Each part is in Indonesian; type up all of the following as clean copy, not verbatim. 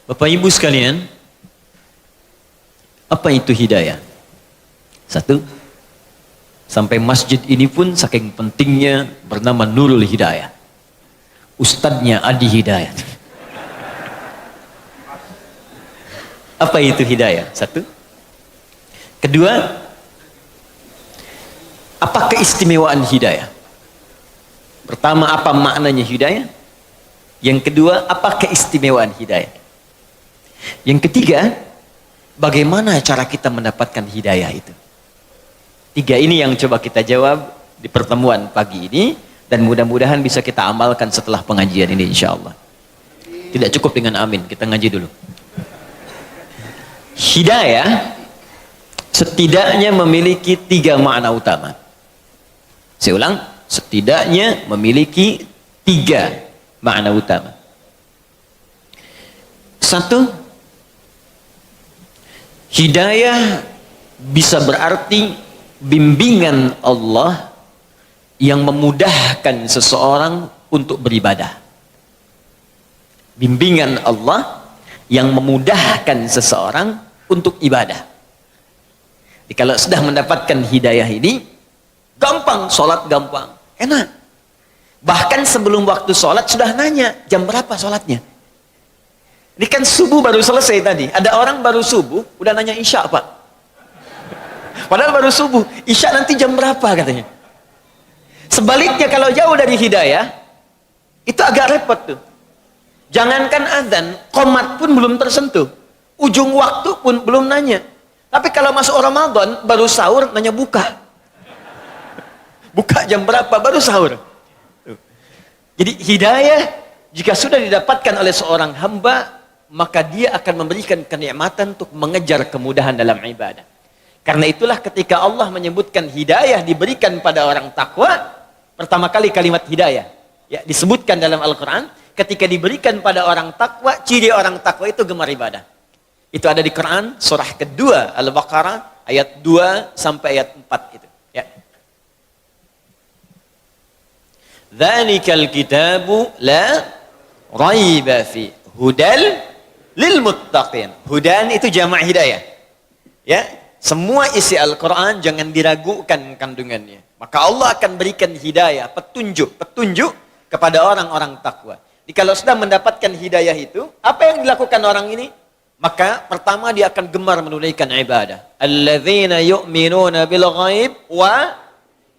Bapak Ibu sekalian, apa itu hidayah? Satu, sampai masjid ini pun saking pentingnya bernama Nurul Hidayah. Ustadznya Adi Hidayat. Apa itu hidayah? Satu. Kedua, apa keistimewaan hidayah? Pertama, apa maknanya hidayah? Yang kedua, apa keistimewaan hidayah? Yang ketiga, bagaimana cara kita mendapatkan hidayah itu? Tiga ini yang coba kita jawab di pertemuan pagi ini, dan mudah-mudahan bisa kita amalkan setelah pengajian ini insya Allah. Tidak cukup dengan amin, kita ngaji dulu. Hidayah setidaknya memiliki tiga makna utama. Saya ulang, setidaknya memiliki tiga makna utama. Satu, hidayah bisa berarti bimbingan Allah yang memudahkan seseorang untuk beribadah. Bimbingan Allah yang memudahkan seseorang untuk ibadah. Jadi kalau sudah mendapatkan hidayah ini, gampang, sholat gampang, enak. Bahkan sebelum waktu sholat sudah nanya, jam berapa sholatnya? Ini kan subuh baru selesai tadi. Ada orang baru subuh, udah nanya isya Pak. Padahal baru subuh, isya nanti jam berapa katanya. Sebaliknya kalau jauh dari hidayah, itu agak repot tuh. Jangankan azan, qomat pun belum tersentuh. Ujung waktu pun belum nanya. Tapi kalau masuk Ramadan, baru sahur, nanya buka. Buka jam berapa, baru sahur. Jadi hidayah, jika sudah didapatkan oleh seorang hamba, maka dia akan memberikan kenikmatan untuk mengejar kemudahan dalam ibadah. Karena itulah ketika Allah menyebutkan hidayah diberikan pada orang takwa, pertama kali kalimat hidayah ya disebutkan dalam Al-Quran, ketika diberikan pada orang takwa, ciri orang takwa itu gemar ibadah. Itu ada di Quran surah kedua Al-Baqarah ayat 2 sampai ayat 4 itu ya. Dzalikal kitabu la raiba fi hudal lil muttaqin. Hudan itu jamak hidayah. Ya, semua isi Al-Quran jangan diragukan kandungannya. Maka Allah akan berikan hidayah, petunjuk kepada orang-orang takwa. Jadi kalau sudah mendapatkan hidayah itu, apa yang dilakukan orang ini? Maka pertama dia akan gemar menunaikan ibadah. Alladzina yu'minuna bil ghaib wa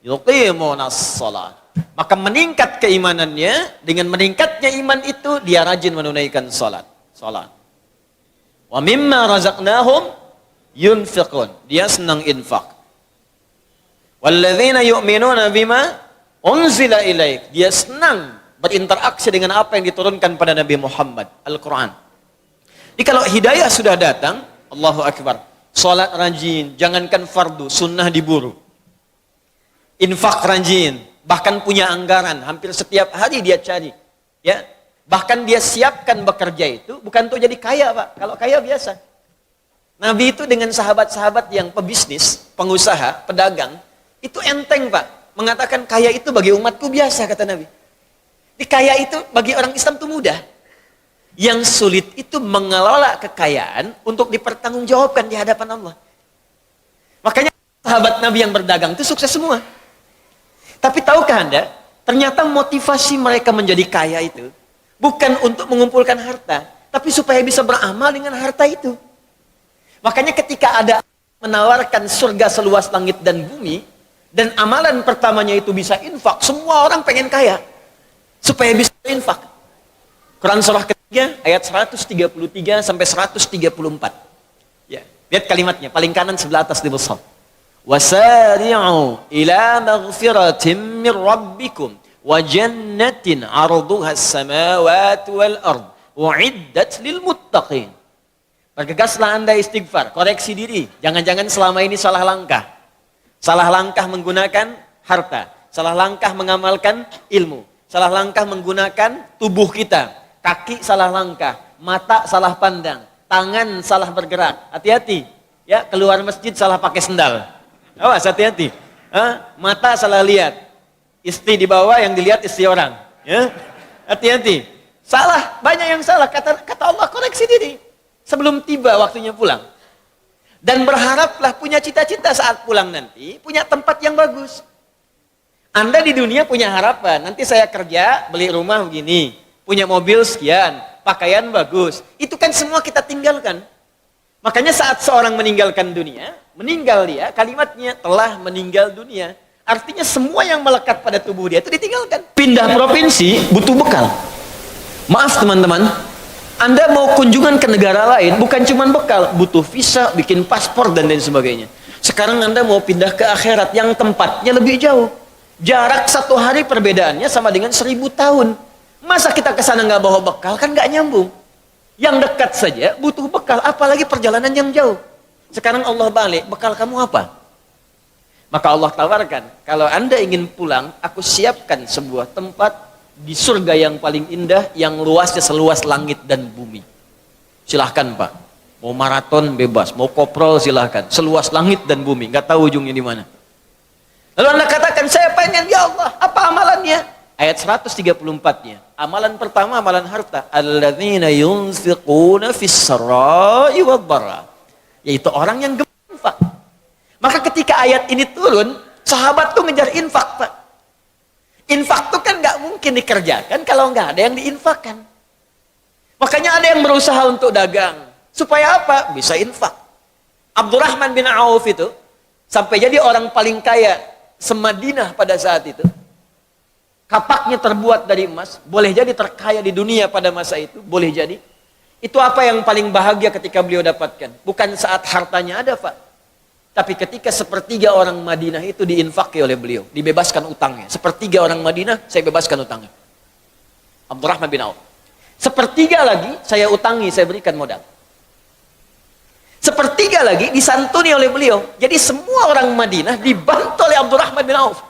yuqimunas shalah. Maka meningkat keimanannya, dengan meningkatnya iman itu dia rajin menunaikan salat. Wa mimma razaqnahum yunfiqun. Dia senang infak. Walladzina yu'minuna bima unzila ilaik. Dia senang berinteraksi dengan apa yang diturunkan pada Nabi Muhammad, Al-Quran. Jadi kalau hidayah sudah datang, Allahu Akbar, salat rajin, jangankan fardu, sunnah diburu. Infak rajin, bahkan punya anggaran, hampir setiap hari dia cari. Ya, bahkan dia siapkan bekerja itu bukan untuk jadi kaya Pak. Kalau kaya biasa. Nabi itu dengan sahabat-sahabat yang pebisnis, pengusaha, pedagang, itu enteng Pak. Mengatakan kaya itu bagi umatku biasa, kata Nabi. Di kaya itu bagi orang Islam itu mudah. Yang sulit itu mengelola kekayaan untuk dipertanggungjawabkan di hadapan Allah. Makanya sahabat Nabi yang berdagang itu sukses semua. Tapi tahukah Anda, ternyata motivasi mereka menjadi kaya itu bukan untuk mengumpulkan harta, tapi supaya bisa beramal dengan harta itu. Makanya ketika ada menawarkan surga seluas langit dan bumi, dan amalan pertamanya itu bisa infak, semua orang pengen kaya supaya bisa infak. Quran surah ketiga ayat 133 sampai 134. Ya, lihat kalimatnya, paling kanan sebelah atas di besar. Wasari'u ila maghfiratin min rabbikum wa jannatin 'arduha as-samawati wal ard u'iddat lil muttaqin. Bergegaslah Anda istighfar, koreksi diri. Jangan-jangan selama ini salah langkah. Salah langkah menggunakan harta, salah langkah mengamalkan ilmu, salah langkah menggunakan tubuh kita. Kaki salah langkah, mata salah pandang, tangan salah bergerak. Hati-hati, ya, keluar masjid salah pakai sendal. Awas, hati-hati. Mata salah lihat, istri di bawah yang dilihat istri orang. Ya, hati-hati. Salah, banyak yang salah. Kata Allah koreksi. introspeksi diri sebelum tiba waktunya pulang. Dan berharaplah punya cita-cita saat pulang nanti, punya tempat yang bagus. Anda di dunia punya harapan, nanti saya kerja, beli rumah begini, punya mobil sekian, pakaian bagus. Itu kan semua kita tinggalkan. Makanya saat seorang meninggalkan dunia, meninggal dia, kalimatnya telah meninggal dunia. Artinya semua yang melekat pada tubuh dia itu ditinggalkan. Pindah provinsi butuh bekal. Maaf teman-teman, Anda mau kunjungan ke negara lain bukan cuma bekal, butuh visa, bikin paspor dan lain sebagainya. Sekarang Anda mau pindah ke akhirat yang tempatnya lebih jauh. Jarak 1 hari perbedaannya sama dengan 1000 tahun. Masa kita ke sana nggak bawa bekal, kan nggak nyambung. Yang dekat saja butuh bekal, apalagi perjalanan yang jauh. Sekarang Allah balik, bekal kamu apa? Maka Allah tawarkan, kalau Anda ingin pulang, aku siapkan sebuah tempat di surga yang paling indah, yang luasnya seluas langit dan bumi. Silahkan Pak, mau maraton bebas, mau koprol silahkan, seluas langit dan bumi, nggak tahu ujungnya di mana. Lalu Anda katakan, saya pengen, ya Allah, apa amalannya? Ayat 134-nya. Amalan pertama, amalan harta. Alladzina yunfiquna fis-sarai wad-dharra. Yaitu orang yang gemar infak. Maka ketika ayat ini turun, sahabat tuh ngejar infak, Pak. Infak tuh kan nggak mungkin dikerjakan kalau nggak ada yang diinfakkan. Makanya ada yang berusaha untuk dagang. Supaya apa? Bisa infak. Abdurrahman bin Auf itu sampai jadi orang paling kaya se-Madinah pada saat itu. Kapaknya terbuat dari emas, boleh jadi terkaya di dunia pada masa itu, boleh jadi. Itu apa yang paling bahagia ketika beliau dapatkan? Bukan saat hartanya ada, Pak. Tapi ketika sepertiga orang Madinah itu diinfaki oleh beliau, dibebaskan utangnya. Sepertiga orang Madinah, saya bebaskan utangnya. Abdurrahman bin Auf. Sepertiga lagi, saya utangi, saya berikan modal. Sepertiga lagi disantuni oleh beliau. Jadi semua orang Madinah dibantu oleh Abdurrahman bin Auf.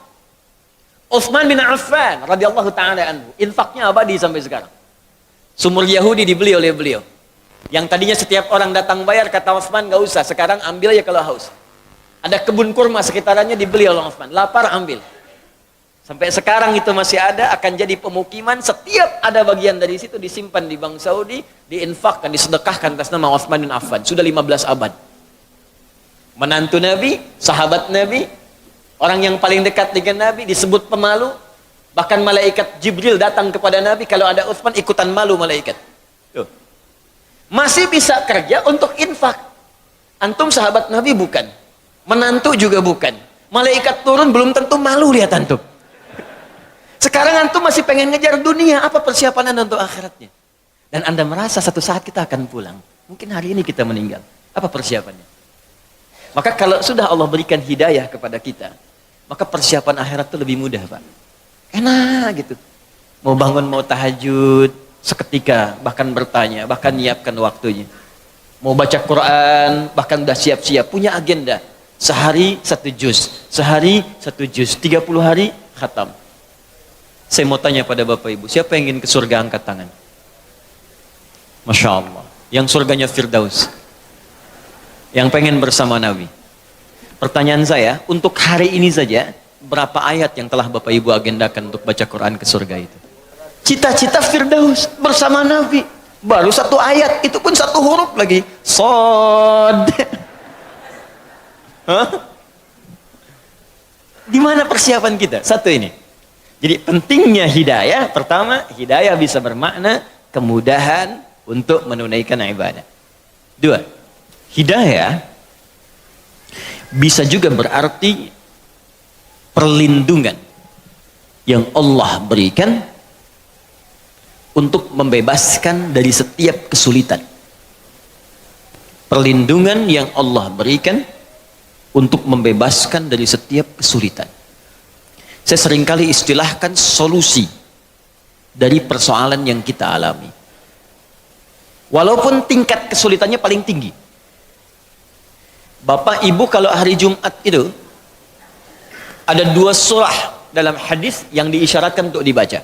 Utsman bin Affan radhiyallahu taala anhu, infaknya abadi sampai sekarang. Sumur Yahudi dibeli oleh beliau. Yang tadinya setiap orang datang bayar, kata Utsman nggak usah, sekarang ambil ya kalau haus. Ada kebun kurma sekitarannya dibeli oleh Utsman, lapar ambil. Sampai sekarang itu masih ada, akan jadi pemukiman, setiap ada bagian dari situ disimpan di Bank Saudi, diinfakkan, disedekahkan atas nama Utsman bin Affan. Sudah 15 abad. Menantu Nabi, sahabat Nabi, orang yang paling dekat dengan Nabi, disebut pemalu. Bahkan malaikat Jibril datang kepada Nabi, kalau ada Utsman ikutan malu malaikat. Tuh. Masih bisa kerja untuk infak. Antum sahabat Nabi bukan. Menantu juga bukan. Malaikat turun belum tentu malu lihat antum. Sekarang antum masih pengen ngejar dunia, apa persiapan Anda untuk akhiratnya? Dan Anda merasa satu saat kita akan pulang. Mungkin hari ini kita meninggal. Apa persiapannya? Maka kalau sudah Allah berikan hidayah kepada kita, maka persiapan akhirat itu lebih mudah, Pak. Enak gitu. Mau bangun, mau tahajud, seketika, bahkan bertanya, bahkan nyiapkan waktunya. Mau baca Quran, bahkan udah siap-siap, punya agenda. Sehari 1 juz, sehari 1 juz, 30 hari khatam. Saya mau tanya pada Bapak Ibu, siapa yang ingin ke surga angkat tangan? Masya Allah. Yang surganya Firdaus. Yang pengen bersama Nabi. Pertanyaan saya, untuk hari ini saja, berapa ayat yang telah Bapak Ibu agendakan untuk baca Quran ke surga itu? Cita-cita Firdaus bersama Nabi. Baru 1 ayat, itu pun 1 huruf lagi. Shod. Di mana persiapan kita? 1 ini. Jadi pentingnya hidayah, pertama, hidayah bisa bermakna kemudahan untuk menunaikan ibadah. 2, hidayah bisa juga berarti perlindungan yang Allah berikan untuk membebaskan dari setiap kesulitan. Perlindungan yang Allah berikan untuk membebaskan dari setiap kesulitan. Saya seringkali istilahkan solusi dari persoalan yang kita alami. Walaupun tingkat kesulitannya paling tinggi. Bapak Ibu kalau hari Jumat itu ada 2 surah dalam hadis yang diisyaratkan untuk dibaca.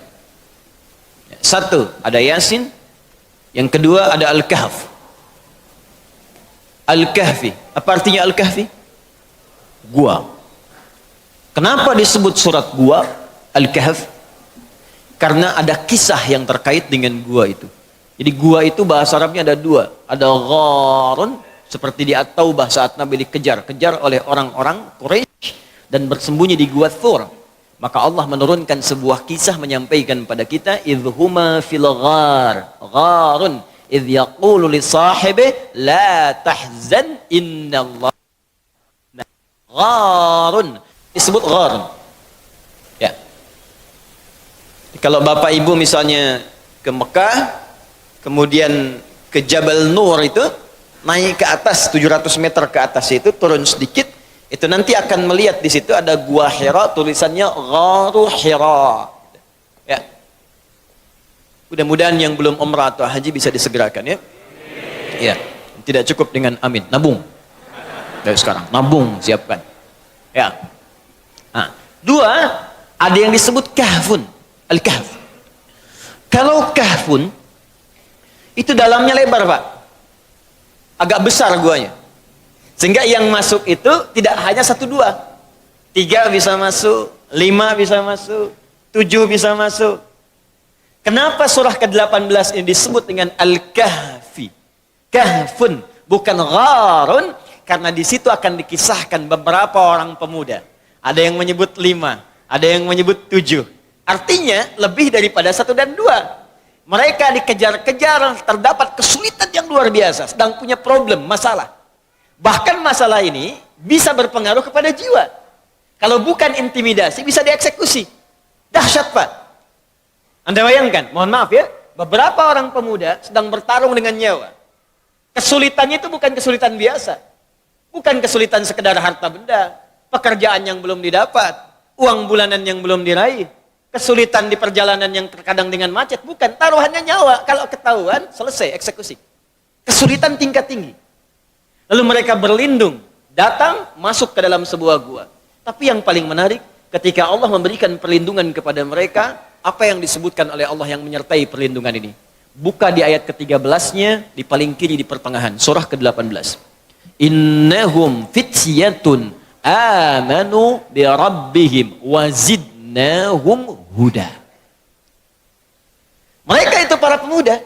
1 ada Yasin, yang kedua ada Al-Kahf. Al-Kahfi, apa artinya Al-Kahfi? Gua. Kenapa disebut surat gua Al-Kahf? Karena ada kisah yang terkait dengan gua itu. Jadi gua itu bahasa Arabnya ada dua. Ada gharun, seperti di At-Taubah saat Nabi dikejar-kejar oleh orang-orang Quraisy dan bersembunyi di gua Thur. Maka Allah menurunkan sebuah kisah menyampaikan pada kita, idhuma fil ghar, gharun, idh yaqulu li sahibi la tahzan innallaha. Gharun disebut gharun. Ya. Kalau Bapak Ibu misalnya ke Mekah, kemudian ke Jabal Nur itu, naik ke atas 700 meter ke atas itu, turun sedikit, itu nanti akan melihat di situ ada gua Hira, tulisannya Gharu Hira. Ya. Mudah-mudahan yang belum umrah atau haji bisa disegerakan ya. Ya. Tidak cukup dengan amin, nabung. Dari sekarang, nabung, siapkan. Ya. Nah, dua, ada yang disebut kahfun, al-kahf. Kalau kahfun itu dalamnya lebar, Pak. Agak besar guanya. Sehingga yang masuk itu tidak hanya 1, 2. 3 bisa masuk, 5 bisa masuk, 7 bisa masuk. Kenapa surah ke-18 ini disebut dengan Al-Kahfi? Kahfun, bukan gharun, karena di situ akan dikisahkan beberapa orang pemuda. Ada yang menyebut 5, ada yang menyebut 7. Artinya lebih daripada 1 dan 2. Mereka dikejar-kejar, terdapat kesulitan yang luar biasa, sedang punya problem, masalah. Bahkan masalah ini bisa berpengaruh kepada jiwa. Kalau bukan intimidasi, bisa dieksekusi. Dahsyat, Pak. Anda bayangkan, mohon maaf ya, beberapa orang pemuda sedang bertarung dengan nyawa. Kesulitannya itu bukan kesulitan biasa. Bukan kesulitan sekedar harta benda, pekerjaan yang belum didapat, uang bulanan yang belum diraih. Kesulitan di perjalanan yang terkadang dengan macet, bukan, taruhannya nyawa. Kalau ketahuan, selesai eksekusi. Kesulitan tingkat tinggi. Lalu mereka berlindung, datang, masuk ke dalam sebuah gua. Tapi yang paling menarik, ketika Allah memberikan perlindungan kepada mereka, apa yang disebutkan oleh Allah yang menyertai perlindungan ini? Buka di ayat ke-13-nya, di paling kiri di pertengahan, surah ke-18. Innahum fityatun amanu bi rabbihim wazidnahum huda. Mereka itu para pemuda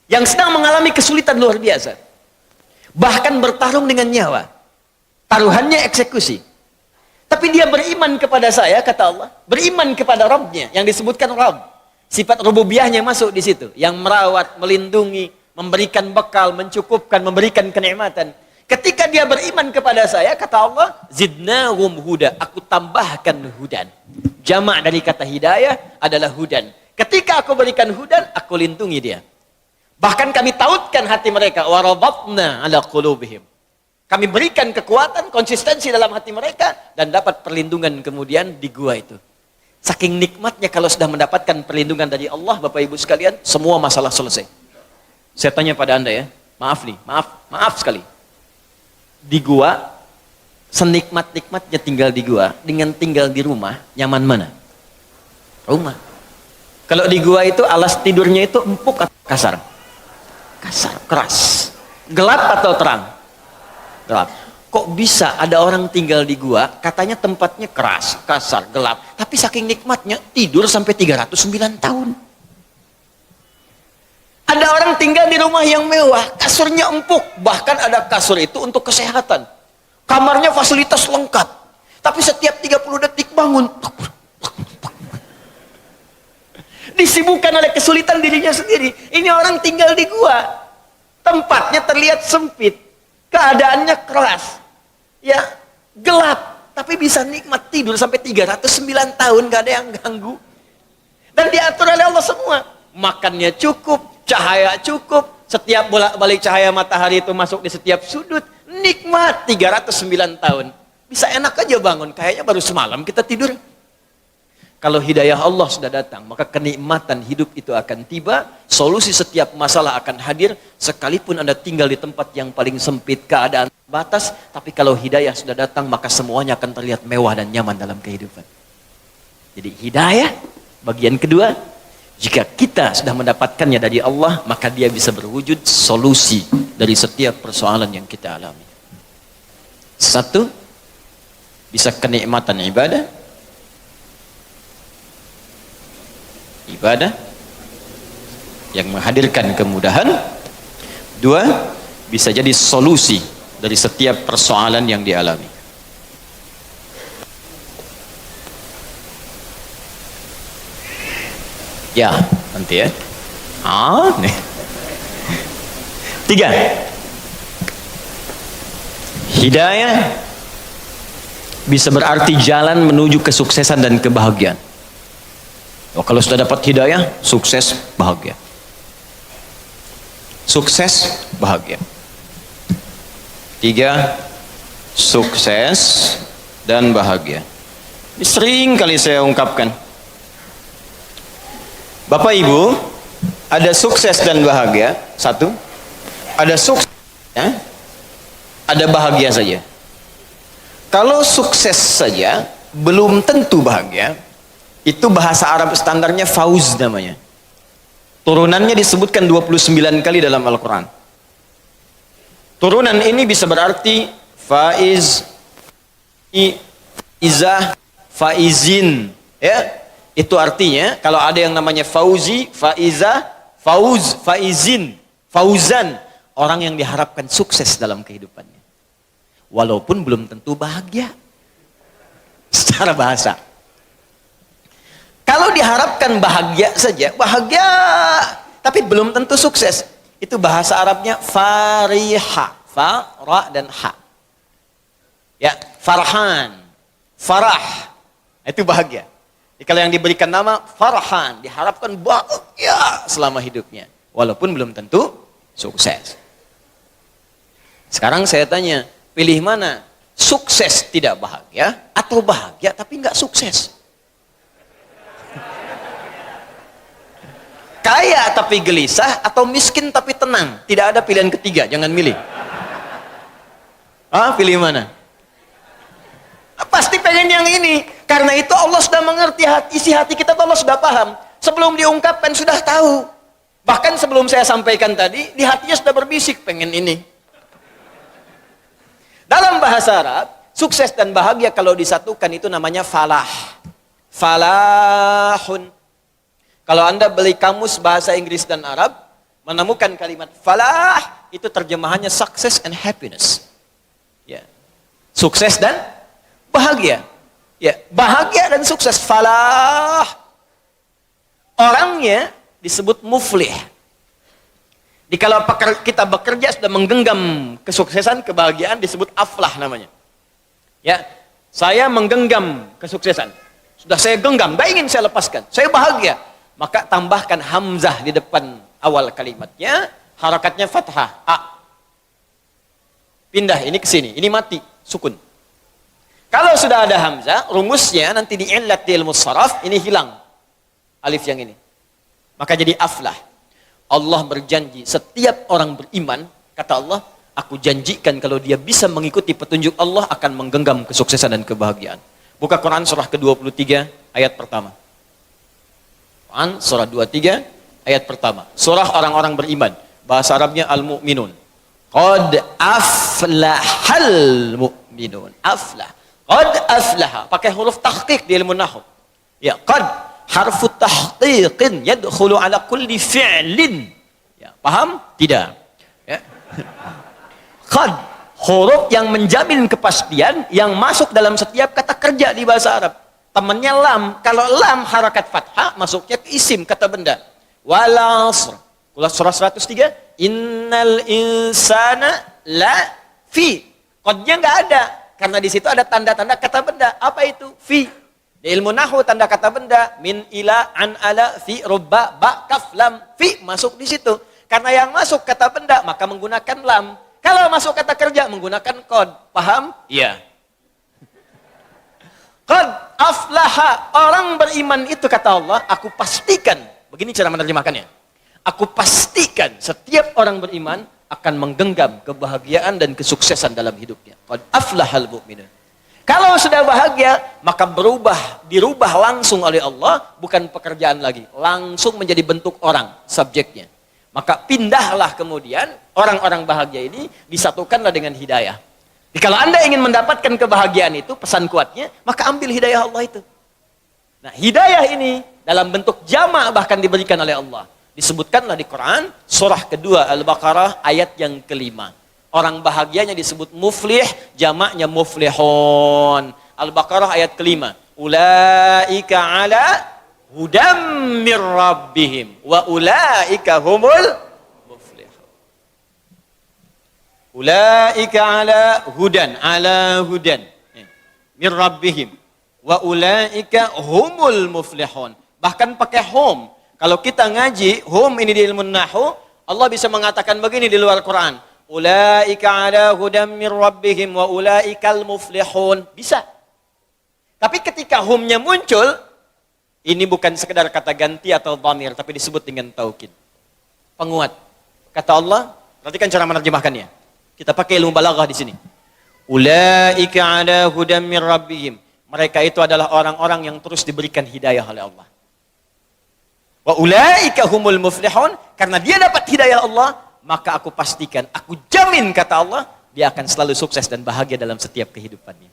yang sedang mengalami kesulitan luar biasa, bahkan bertarung dengan nyawa, taruhannya eksekusi. Tapi dia beriman kepada saya, kata Allah, beriman kepada Rabbnya, yang disebutkan Rabb, sifat rububiyahnya masuk di situ, yang merawat, melindungi, memberikan bekal, mencukupkan, memberikan kenikmatan. Ketika dia beriman kepada saya, kata Allah, zidnahum huda, aku tambahkan hudan. Jamak dari kata hidayah adalah hudan. Ketika aku berikan hudan, aku lindungi dia. Bahkan kami tautkan hati mereka, warabatna ala qulubihim. Kami berikan kekuatan, konsistensi dalam hati mereka, dan dapat perlindungan kemudian di gua itu. Saking nikmatnya kalau sudah mendapatkan perlindungan dari Allah, Bapak Ibu sekalian, semua masalah selesai. Saya tanya pada Anda ya, maaf nih, maaf sekali. Di gua, senikmat-nikmatnya tinggal di gua, dengan tinggal di rumah, nyaman mana? Rumah. Kalau di gua itu alas tidurnya itu empuk atau kasar? Kasar, keras. Gelap atau terang? Gelap. Kok bisa ada orang tinggal di gua, katanya tempatnya keras, kasar, gelap, tapi saking nikmatnya tidur sampai 309 tahun. Ada orang tinggal di rumah yang mewah, kasurnya empuk, bahkan ada kasur itu untuk kesehatan. Kamarnya fasilitas lengkap, tapi setiap 30 detik bangun. Disibukkan oleh kesulitan dirinya sendiri. Ini orang tinggal di gua, tempatnya terlihat sempit, keadaannya keras, ya gelap, tapi bisa nikmat tidur sampai 309 tahun, gak ada yang ganggu. Dan diatur oleh Allah semua. Makannya cukup, cahaya cukup, setiap bolak-balik cahaya matahari itu masuk di setiap sudut, nikmat 309 tahun. Bisa enak aja bangun, kayaknya baru semalam kita tidur. Kalau hidayah Allah sudah datang, maka kenikmatan hidup itu akan tiba, solusi setiap masalah akan hadir, sekalipun Anda tinggal di tempat yang paling sempit, keadaan batas, tapi kalau hidayah sudah datang, maka semuanya akan terlihat mewah dan nyaman dalam kehidupan. Jadi hidayah, bagian kedua, jika kita sudah mendapatkannya dari Allah, maka dia bisa berwujud solusi dari setiap persoalan yang kita alami. Satu, bisa kenikmatan ibadah. yang menghadirkan kemudahan. Dua, bisa jadi solusi dari setiap persoalan yang dialami. Ya, nanti ya. Nih. Tiga, hidayah bisa berarti jalan menuju kesuksesan dan kebahagiaan. Kalau sudah dapat hidayah, sukses, bahagia. Sukses, bahagia. Tiga, sukses dan bahagia. Ini sering kali saya ungkapkan. Bapak Ibu, ada sukses dan bahagia. Satu, ada sukses, ya, ada bahagia saja. Kalau sukses saja belum tentu bahagia. Itu bahasa Arab standarnya fauz namanya. Turunannya disebutkan 29 kali dalam Al-Quran. Turunan ini bisa berarti faiz, izah, faizin, ya. Itu artinya kalau ada yang namanya fauzi, faizah, fauz, faizin, fauzan, orang yang diharapkan sukses dalam kehidupannya. Walaupun belum tentu bahagia. Secara bahasa. Kalau diharapkan bahagia saja, bahagia, tapi belum tentu sukses. Itu bahasa Arabnya fariha, fa, ra, dan ha. Ya, farhan, farah, itu bahagia. Jadi kalau yang diberikan nama farhan, diharapkan bahagia selama hidupnya, walaupun belum tentu sukses. Sekarang saya tanya, pilih mana? Sukses tidak bahagia, atau bahagia tapi nggak sukses? Kaya tapi gelisah, atau miskin tapi tenang? Tidak ada pilihan ketiga, jangan milih. Pilih mana? Pasti pengen yang ini. Karena itu Allah sudah mengerti isi hati kita, Allah sudah paham. Sebelum diungkapkan sudah tahu. Bahkan sebelum saya sampaikan tadi, di hatinya sudah berbisik pengen ini. Dalam bahasa Arab, sukses dan bahagia kalau disatukan itu namanya falah. Falahun. Kalau Anda beli kamus bahasa Inggris dan Arab, menemukan kalimat falah, itu terjemahannya success and happiness. Ya. Sukses dan bahagia. Ya, bahagia dan sukses, falah. Orangnya disebut muflih. Di kalau kita bekerja sudah menggenggam kesuksesan, kebahagiaan, disebut aflah namanya. Ya, saya menggenggam kesuksesan. Sudah saya genggam, tidak ingin saya lepaskan. Saya bahagia. Maka tambahkan hamzah di depan awal kalimatnya, harakatnya fathah, a. Pindah ini ke sini, ini mati, sukun. Kalau sudah ada hamzah, rumusnya nanti di illat di ilmu saraf, ini hilang alif yang ini. Maka jadi aflah. Allah berjanji, setiap orang beriman, kata Allah, aku janjikan kalau dia bisa mengikuti petunjuk Allah akan menggenggam kesuksesan dan kebahagiaan. Buka Quran surah ke-23 ayat pertama. Quran surah 23 ayat pertama. Surah orang-orang beriman. Bahasa Arabnya al-mu'minun. Qad aflahal mu'minun. Aflah. Qad aflaha. Pakai huruf tahqiq di ilmu nahwu. Ya, qad harfu tahqiqin yadkhulu ala kulli fi'lin. Ya, paham? Tidak. Ya. Qad, huruf yang menjamin kepastian yang masuk dalam setiap kata kerja di bahasa Arab. Temannya lam. Kalau lam harakat fathah, masuknya ke isim, kata benda. Wal asr. Surah 103. Innal insana la fi. Qadnya nggak ada. Karena di situ ada tanda-tanda kata benda. Apa itu? Fi. Di ilmu nahwu tanda kata benda. Min, ila, an, ala, fi, rubba, ba, kaf, lam, fi. Masuk di situ. Karena yang masuk kata benda, maka menggunakan lam. Kalau masuk kata kerja, menggunakan qad. Paham? Iya. Qad aflaha, orang beriman itu kata Allah, aku pastikan, begini cara menerjemahkannya. Aku pastikan setiap orang beriman akan menggenggam kebahagiaan dan kesuksesan dalam hidupnya. Qad aflahal mu'minun. Kalau sudah bahagia, maka dirubah langsung oleh Allah, bukan pekerjaan lagi, langsung menjadi bentuk orang, subjeknya. Maka pindahlah kemudian orang-orang bahagia ini disatukanlah dengan hidayah. Jadi kalau Anda ingin mendapatkan kebahagiaan itu, pesan kuatnya, maka ambil hidayah Allah itu. Nah, hidayah ini dalam bentuk jama' bahkan diberikan oleh Allah. Disebutkanlah di Quran, surah kedua Al-Baqarah ayat yang kelima. Orang bahagianya disebut muflih, jamaknya muflihun. Al-Baqarah ayat kelima. Ulaika ala hudam mir rabbihim wa ulaika humul muflihun. Ulaika ala hudan mir rabbihim wa ulaika humul muflihun. Bahkan pakai hum. Kalau kita ngaji hum ini di ilmu nahwu, Allah bisa mengatakan begini di luar Quran. Ulaika ala hudam mir rabbihim wa ulaikal muflihun. Bisa. Tapi ketika humnya muncul, ini bukan sekedar kata ganti atau dhamir, tapi disebut dengan taukid. Penguat. Kata Allah, perhatikan cara menerjemahkannya. Kita pakai ilmu balaghah di sini. Ulaika ala hudam mir rabbihim. Mereka itu adalah orang-orang yang terus diberikan hidayah oleh Allah. Wa ulaika humul muflihun. Karena dia dapat hidayah Allah, maka aku pastikan, aku jamin kata Allah, dia akan selalu sukses dan bahagia dalam setiap kehidupannya.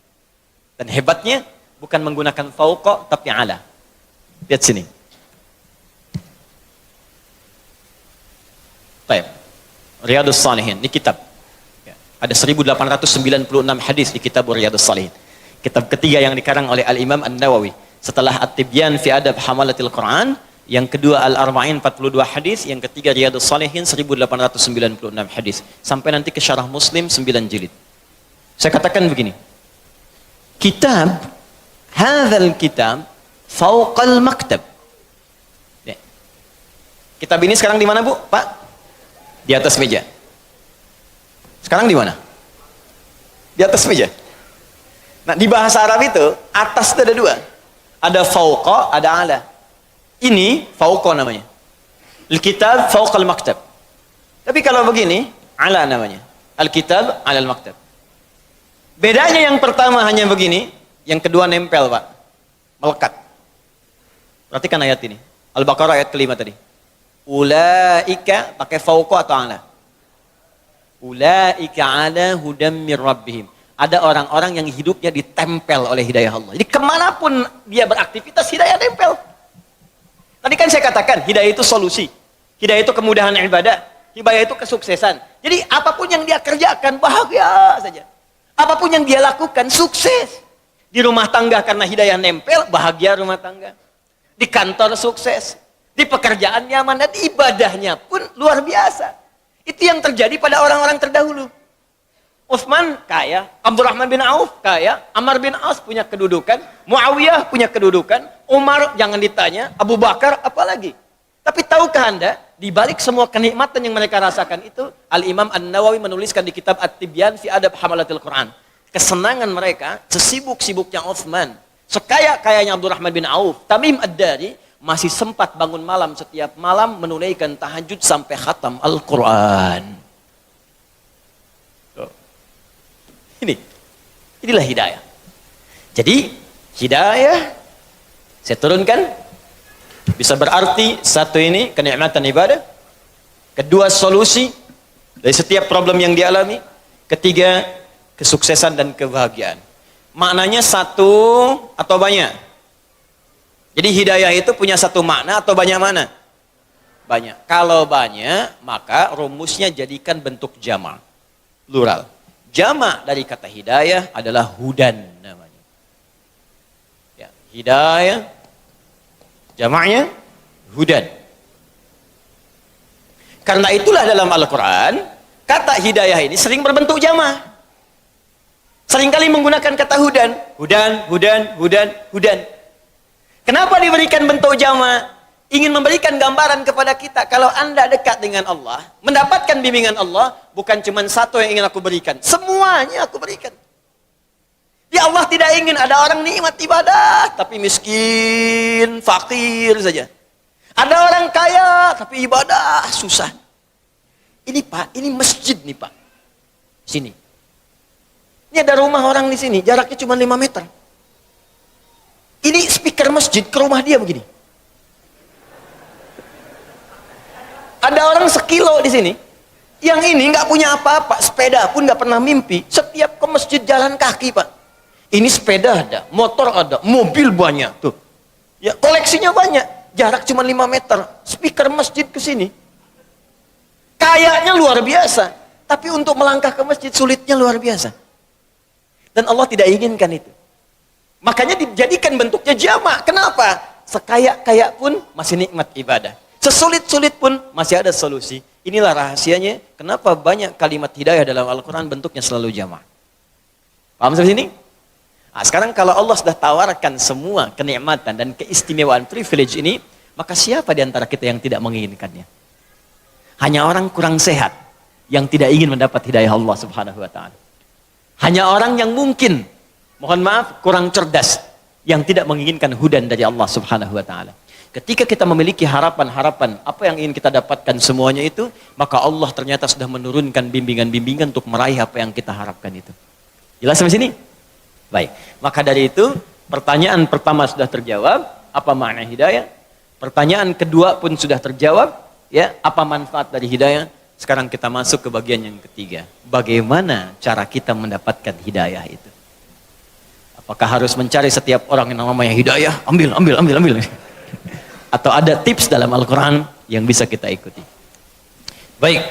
Dan hebatnya, bukan menggunakan fauqa, tapi ala. Lihat sini. Baik. Riyadhus Shalihin, ini kitab. Ada 1896 hadis di kitab Riyadhus Shalihin. Kitab ketiga yang dikarang oleh Al-Imam An-Nawawi. Setelah At-Tibyan fi Adab Hamalatil Quran, yang kedua Al-Arba'in 42 hadis, yang ketiga Riyadhus Shalihin 1896 hadis. Sampai nanti ke Syarah Muslim 9 jilid. Saya katakan begini. Hadzal kitab fauqal maktab. Ya. Kitab ini sekarang di mana, Bu? Pak? Di atas meja. Sekarang di mana? Di atas meja. Nah, di bahasa Arab itu atas itu ada dua. Ada fauqa, ada ala. Ini fauqa namanya. Al-kitab fauqal maktab. Tapi kalau begini, ala namanya. Al-kitab ala al-maktab. Bedanya yang pertama hanya begini, yang kedua nempel, Pak. Melekat. Perhatikan ayat ini. Al-Baqarah ayat kelima tadi. Ulaika pakai fauqa atau ala? Ulaika ala hudam mir rabbihim. Ada orang-orang yang hidupnya ditempel oleh hidayah Allah. Jadi kemanapun dia beraktivitas, hidayah nempel. Tadi kan saya katakan, hidayah itu solusi. Hidayah itu kemudahan ibadah. Hidayah itu kesuksesan. Jadi apapun yang dia kerjakan, bahagia saja. Apapun yang dia lakukan, sukses. Di rumah tangga karena hidayah nempel, bahagia rumah tangga. Di kantor sukses. Di pekerjaan nyaman, dan ibadahnya pun luar biasa. Itu yang terjadi pada orang-orang terdahulu. Utsman kaya, Abdurrahman bin Auf kaya, Ammar bin As punya kedudukan, Muawiyah punya kedudukan, Umar jangan ditanya, Abu Bakar apalagi. Tapi tahukah Anda, di balik semua kenikmatan yang mereka rasakan itu, Al-Imam An-Nawawi menuliskan di kitab At-Tibyan fi Adab Hamalatil Quran. Kesenangan mereka, sesibuk-sibuknya Utsman, sekaya-kayanya Abdurrahman bin Auf, Tamim Ad-Dari, masih sempat bangun malam setiap malam menunaikan tahajud sampai khatam Al-Quran. Inilah hidayah. Jadi hidayah saya turunkan bisa berarti satu ini kenikmatan ibadah, kedua solusi dari setiap problem yang dialami, ketiga kesuksesan dan kebahagiaan. Maknanya satu atau banyak? Jadi hidayah itu punya satu makna atau banyak makna? Banyak. Kalau banyak, maka rumusnya jadikan bentuk jama', plural. Jama' dari kata hidayah adalah hudan namanya. Ya, hidayah jamaknya hudan. Karena itulah dalam Al-Quran kata hidayah ini sering berbentuk jama'. Seringkali menggunakan kata hudan. Hudan. Kenapa diberikan bentuk jama'? Ingin memberikan gambaran kepada kita, kalau Anda dekat dengan Allah, mendapatkan bimbingan Allah, bukan cuma satu yang ingin aku berikan, semuanya aku berikan. Ya Allah tidak ingin ada orang nikmat ibadah, tapi miskin, fakir saja. Ada orang kaya, tapi ibadah susah. Ini Pak, ini masjid nih Pak. Sini. Ini ada rumah orang di sini, jaraknya cuma 5 meter. Ini speaker masjid ke rumah dia begini. Ada orang sekilo di sini, yang ini nggak punya apa-apa, sepeda pun nggak pernah mimpi. Setiap ke masjid jalan kaki Pak. Ini sepeda ada, motor ada, mobil banyak tuh. Ya koleksinya banyak. Jarak cuma 5 meter. Speaker masjid ke sini. Kayaknya luar biasa. Tapi untuk melangkah ke masjid sulitnya luar biasa. Dan Allah tidak inginkan itu. Makanya dijadikan bentuknya jamak. Kenapa? Sekaya-kaya pun masih nikmat ibadah. Sesulit-sulit pun masih ada solusi. Inilah rahasianya. Kenapa banyak kalimat hidayah dalam Al-Quran bentuknya selalu jamak. Paham sampai sini? Nah, sekarang kalau Allah sudah tawarkan semua kenikmatan dan keistimewaan privilege ini, maka siapa di antara kita yang tidak menginginkannya? Hanya orang kurang sehat yang tidak ingin mendapat hidayah Allah Subhanahu wa taala. Hanya orang yang mungkin, mohon maaf, kurang cerdas yang tidak menginginkan hudan dari Allah Subhanahu wa taala. Ketika kita memiliki harapan-harapan apa yang ingin kita dapatkan semuanya itu, maka Allah ternyata sudah menurunkan bimbingan-bimbingan untuk meraih apa yang kita harapkan itu. Jelas sampai sini? Baik. Maka dari itu, pertanyaan pertama sudah terjawab, apa makna hidayah? Pertanyaan kedua pun sudah terjawab, ya, apa manfaat dari hidayah? Sekarang kita masuk ke bagian yang ketiga. Bagaimana cara kita mendapatkan hidayah itu? Apakah harus mencari setiap orang yang namanya hidayah? Ambil. Atau ada tips dalam Al-Quran yang bisa kita ikuti? Baik.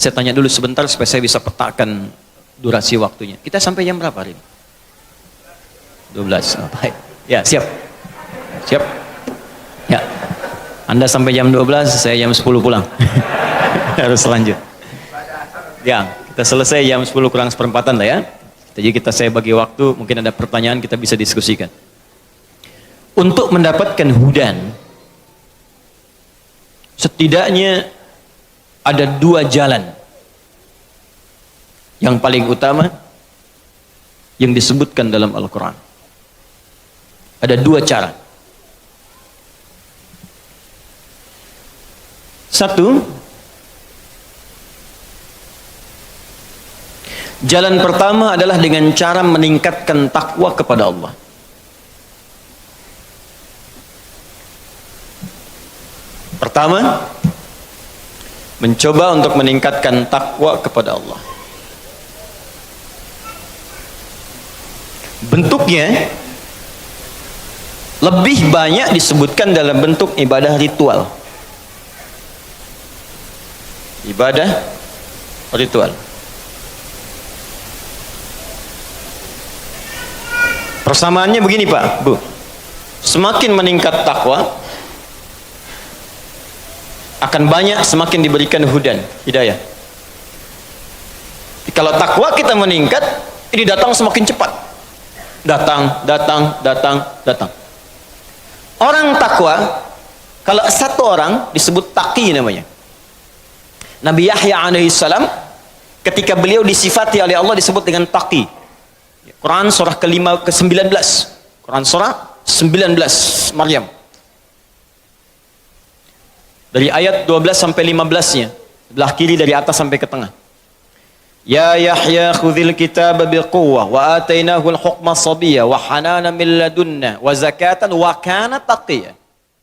Saya tanya dulu sebentar supaya saya bisa petakan durasi waktunya. Kita sampai jam berapa hari ini? 12. Oh, baik. Ya, siap. Siap. Ya. Anda sampai jam 12, saya jam 10 pulang. Harus lanjut. Ya, kita selesai jam 10 kurang seperempatan lah ya. Jadi saya bagi waktu, mungkin ada pertanyaan kita bisa diskusikan. Untuk mendapatkan hudan, setidaknya ada 2 jalan. Yang paling utama, yang disebutkan dalam Al-Quran. Ada 2 cara. Satu, jalan pertama adalah dengan cara meningkatkan takwa kepada Allah. Pertama, mencoba untuk meningkatkan takwa kepada Allah. Bentuknya lebih banyak disebutkan dalam bentuk ibadah ritual. Ibadah ritual. Persamaannya begini Pak, Bu. Semakin meningkat takwa, akan banyak semakin diberikan hudan, hidayah. Kalau takwa kita meningkat, ini datang semakin cepat. Datang. Orang takwa, kalau satu orang disebut taqi namanya. Nabi Yahya alaihissalam, ketika beliau disifati oleh Allah disebut dengan taqi. Quran surah ke-19. Quran surah 19 Maryam. Dari ayat 12 sampai 15-nya, sebelah kiri dari atas sampai ke tengah. Ya Yahya khudhil kitaba biquwwah wa atainahu al-hukma sabiyya wa hanana min ladunna wa zakatan wa kana taqiyya.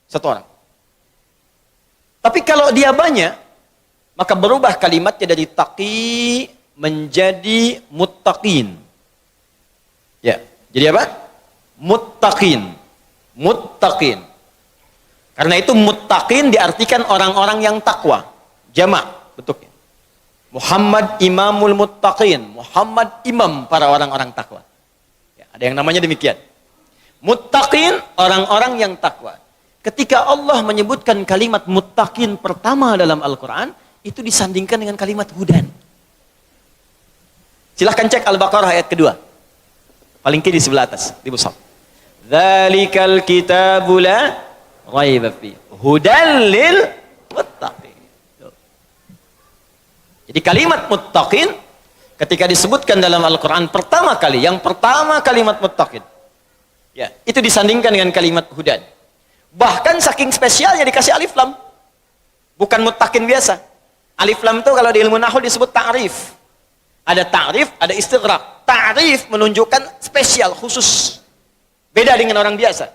Satu orang. Tapi kalau dia banyak, maka berubah kalimatnya dari taqi menjadi muttaqin. Ya, jadi apa? Muttaqin. Muttaqin. Karena itu muttaqin diartikan orang-orang yang takwa. Jamak bentuknya. Muhammad imamul muttaqin. Muhammad imam para orang-orang takwa. Ya, ada yang namanya demikian. Muttaqin, orang-orang yang takwa. Ketika Allah menyebutkan kalimat muttaqin pertama dalam Al-Quran, itu disandingkan dengan kalimat hudan. Silahkan cek Al-Baqarah ayat kedua. Paling kiri sebelah atas, di mushaf. Dzalikal kitabu la raiba fi hudan lil muttaqin. Jadi kalimat muttaqin ketika disebutkan dalam Al-Quran pertama kali, yang pertama kalimat muttaqin, ya, itu disandingkan dengan kalimat hudan. Bahkan saking spesialnya dikasih alif lam. Bukan muttaqin biasa. Alif lam itu kalau di ilmu nahwu disebut ta'rif. Ada ta'rif, ada istighraq. Ta'rif menunjukkan spesial, khusus. Beda dengan orang biasa.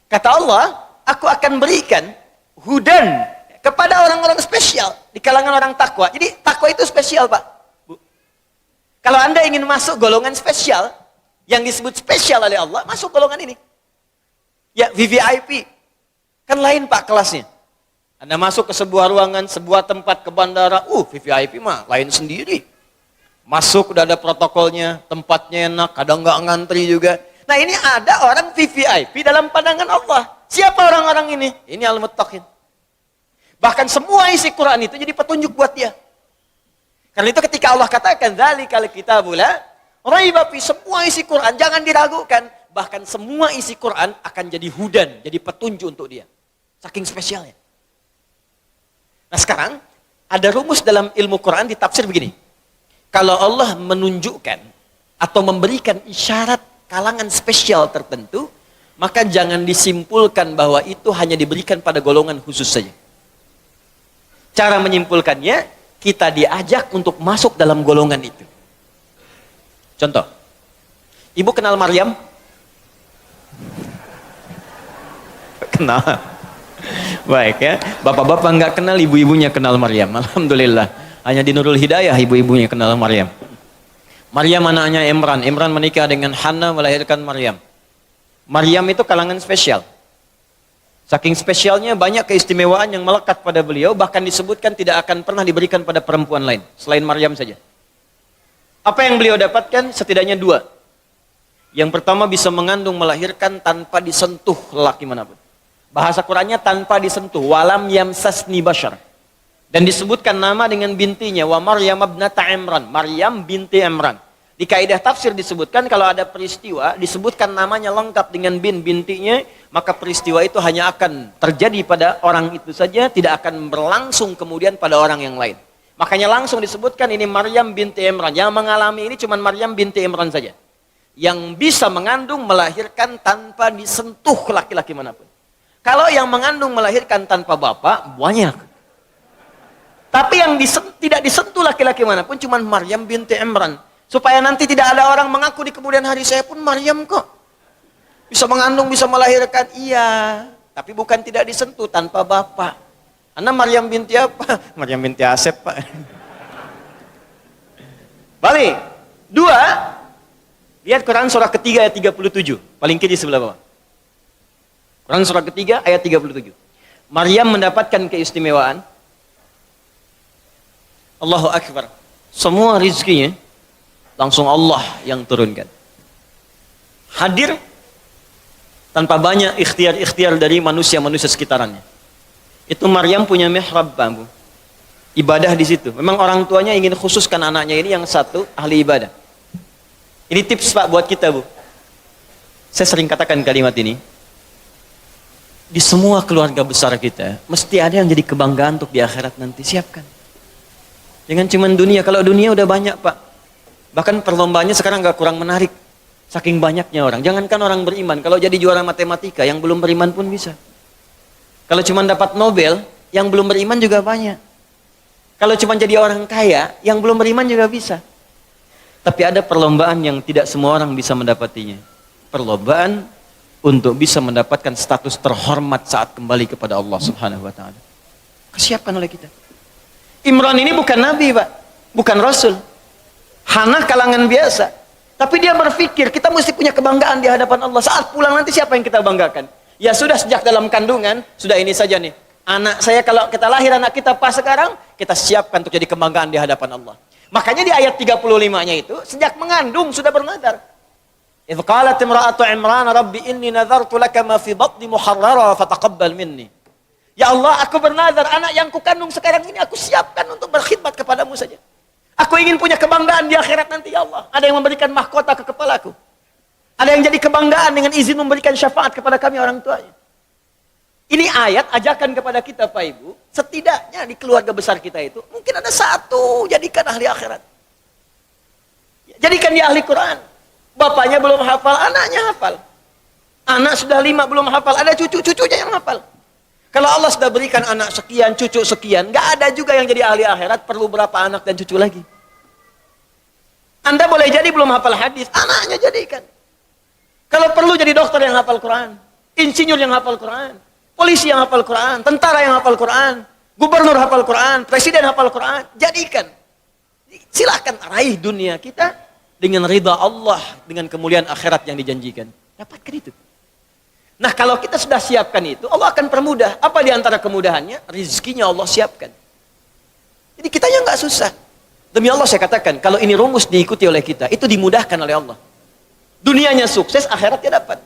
Kata Allah, aku akan berikan hudan kepada orang-orang spesial di kalangan orang takwa. Jadi takwa itu spesial, Pak. Bu. Kalau Anda ingin masuk golongan spesial yang disebut spesial oleh Allah, masuk golongan ini. Ya, VVIP. Kan lain Pak kelasnya. Anda masuk ke sebuah ruangan, sebuah tempat ke bandara, VVIP mah lain sendiri. Masuk udah ada protokolnya, tempatnya enak, kadang nggak ngantri juga. Nah ini ada orang VVIP dalam pandangan Allah. Siapa orang-orang ini? Ini al-muttaqin. Bahkan semua isi Quran itu jadi petunjuk buat dia. Karena itu ketika Allah katakan, dzalikal kitabul la raiba fi, semua isi Quran jangan diragukan. Bahkan semua isi Quran akan jadi hudan, jadi petunjuk untuk dia. Saking spesialnya. Nah sekarang, ada rumus dalam ilmu Quran ditafsir begini. Kalau Allah menunjukkan atau memberikan isyarat kalangan spesial tertentu, maka jangan disimpulkan bahwa itu hanya diberikan pada golongan khusus saja. Cara menyimpulkannya, kita diajak untuk masuk dalam golongan itu. Contoh, ibu kenal Maryam? Kenal. Baik ya, bapak-bapak nggak kenal, ibu-ibunya kenal Maryam. Alhamdulillah, hanya di Nurul Hidayah ibu-ibunya kenal Maryam. Maryam anaknya Imran. Imran menikah dengan Hannah, melahirkan Maryam. Maryam itu kalangan spesial. Saking spesialnya banyak keistimewaan yang melekat pada beliau, bahkan disebutkan tidak akan pernah diberikan pada perempuan lain selain Maryam saja. Apa yang beliau dapatkan? Setidaknya dua. Yang pertama, bisa mengandung, melahirkan tanpa disentuh laki manapun. Bahasa Qurannya tanpa disentuh, walam yamsasni bashar. Dan disebutkan nama dengan bintinya, wa Maryam ibnata Imran, Maryam binti Imran. Di kaidah tafsir disebutkan kalau ada peristiwa disebutkan namanya lengkap dengan bintinya, maka peristiwa itu hanya akan terjadi pada orang itu saja, tidak akan berlangsung kemudian pada orang yang lain. Makanya langsung disebutkan ini Maryam binti Imran. Yang mengalami ini cuma Maryam binti Imran saja. Yang bisa mengandung, melahirkan tanpa disentuh laki-laki manapun. Kalau yang mengandung, melahirkan tanpa bapak, banyak. Tapi yang tidak disentuh laki-laki manapun, cuma Maryam binti Imran. Supaya nanti tidak ada orang mengaku di kemudian hari, saya pun Maryam kok. Bisa mengandung, bisa melahirkan. Iya. Tapi bukan tidak disentuh, tanpa bapak. Anda Maryam binti apa? Maryam binti Asep, Pak. Balik. Dua. Lihat Quran surah ketiga ayat 37. Paling kiri sebelah bawah. Quran surah ketiga ayat 37. Maryam mendapatkan keistimewaan. Allahu Akbar. Semua rizkinya langsung Allah yang turunkan. Hadir tanpa banyak ikhtiar-ikhtiar dari manusia-manusia sekitarannya. Itu Maryam punya mihrab, Bu. Ibadah di situ. Memang orang tuanya ingin khususkan anaknya ini yang satu ahli ibadah. Ini tips Pak buat kita, Bu. Saya sering katakan kalimat ini. Di semua keluarga besar kita, mesti ada yang jadi kebanggaan untuk di akhirat nanti. Siapkan. Jangan cuma dunia. Kalau dunia udah banyak, Pak. Bahkan perlombaannya sekarang gak kurang menarik. Saking banyaknya orang. Jangankan orang beriman. Kalau jadi juara matematika, yang belum beriman pun bisa. Kalau cuma dapat Nobel, yang belum beriman juga banyak. Kalau cuma jadi orang kaya, yang belum beriman juga bisa. Tapi ada perlombaan yang tidak semua orang bisa mendapatinya. Perlombaan untuk bisa mendapatkan status terhormat saat kembali kepada Allah Subhanahu wa taala. Kesiapkan oleh kita. Imran ini bukan nabi, Pak. Bukan rasul. Hana kalangan biasa. Tapi dia berpikir kita mesti punya kebanggaan di hadapan Allah. Saat pulang nanti siapa yang kita banggakan? Ya sudah sejak dalam kandungan, sudah ini saja nih. Anak saya kalau kita lahir anak kita pas sekarang, kita siapkan untuk jadi kebanggaan di hadapan Allah. Makanya di ayat 35-nya itu, sejak mengandung sudah bernadar. Idh qalat imra'atu Imran rabbi inni nadhartu laka ma fi batni muharrara fataqabbal minni. Ya Allah, aku bernazar anak yang kukandung sekarang ini aku siapkan untuk berkhidmat kepadamu saja. Aku ingin punya kebanggaan di akhirat nanti ya Allah. Ada yang memberikan mahkota ke kepalaku. Ada yang jadi kebanggaan dengan izin memberikan syafaat kepada kami orang tuanya. Ini ayat ajakan kepada kita Pak Ibu, setidaknya di keluarga besar kita itu mungkin ada satu jadikan ahli akhirat. Jadikan dia ahli Quran. Bapaknya belum hafal, anaknya hafal. Anak sudah 5 belum hafal, ada cucu-cucunya yang hafal. Kalau Allah sudah berikan anak sekian, cucu sekian, nggak ada juga yang jadi ahli akhirat, perlu berapa anak dan cucu lagi. Anda boleh jadi belum hafal hadis, anaknya jadikan. Kalau perlu jadi dokter yang hafal Quran, insinyur yang hafal Quran, polisi yang hafal Quran, tentara yang hafal Quran, gubernur hafal Quran, presiden hafal Quran, jadikan. Silakan raih dunia kita dengan ridha Allah, dengan kemuliaan akhirat yang dijanjikan. Dapatkan itu. Nah, kalau kita sudah siapkan itu, Allah akan permudah. Apa di antara kemudahannya? Rizkinya Allah siapkan. Jadi kitanya nggak susah. Demi Allah saya katakan, kalau ini rumus diikuti oleh kita, itu dimudahkan oleh Allah. Dunianya sukses, akhiratnya dapat.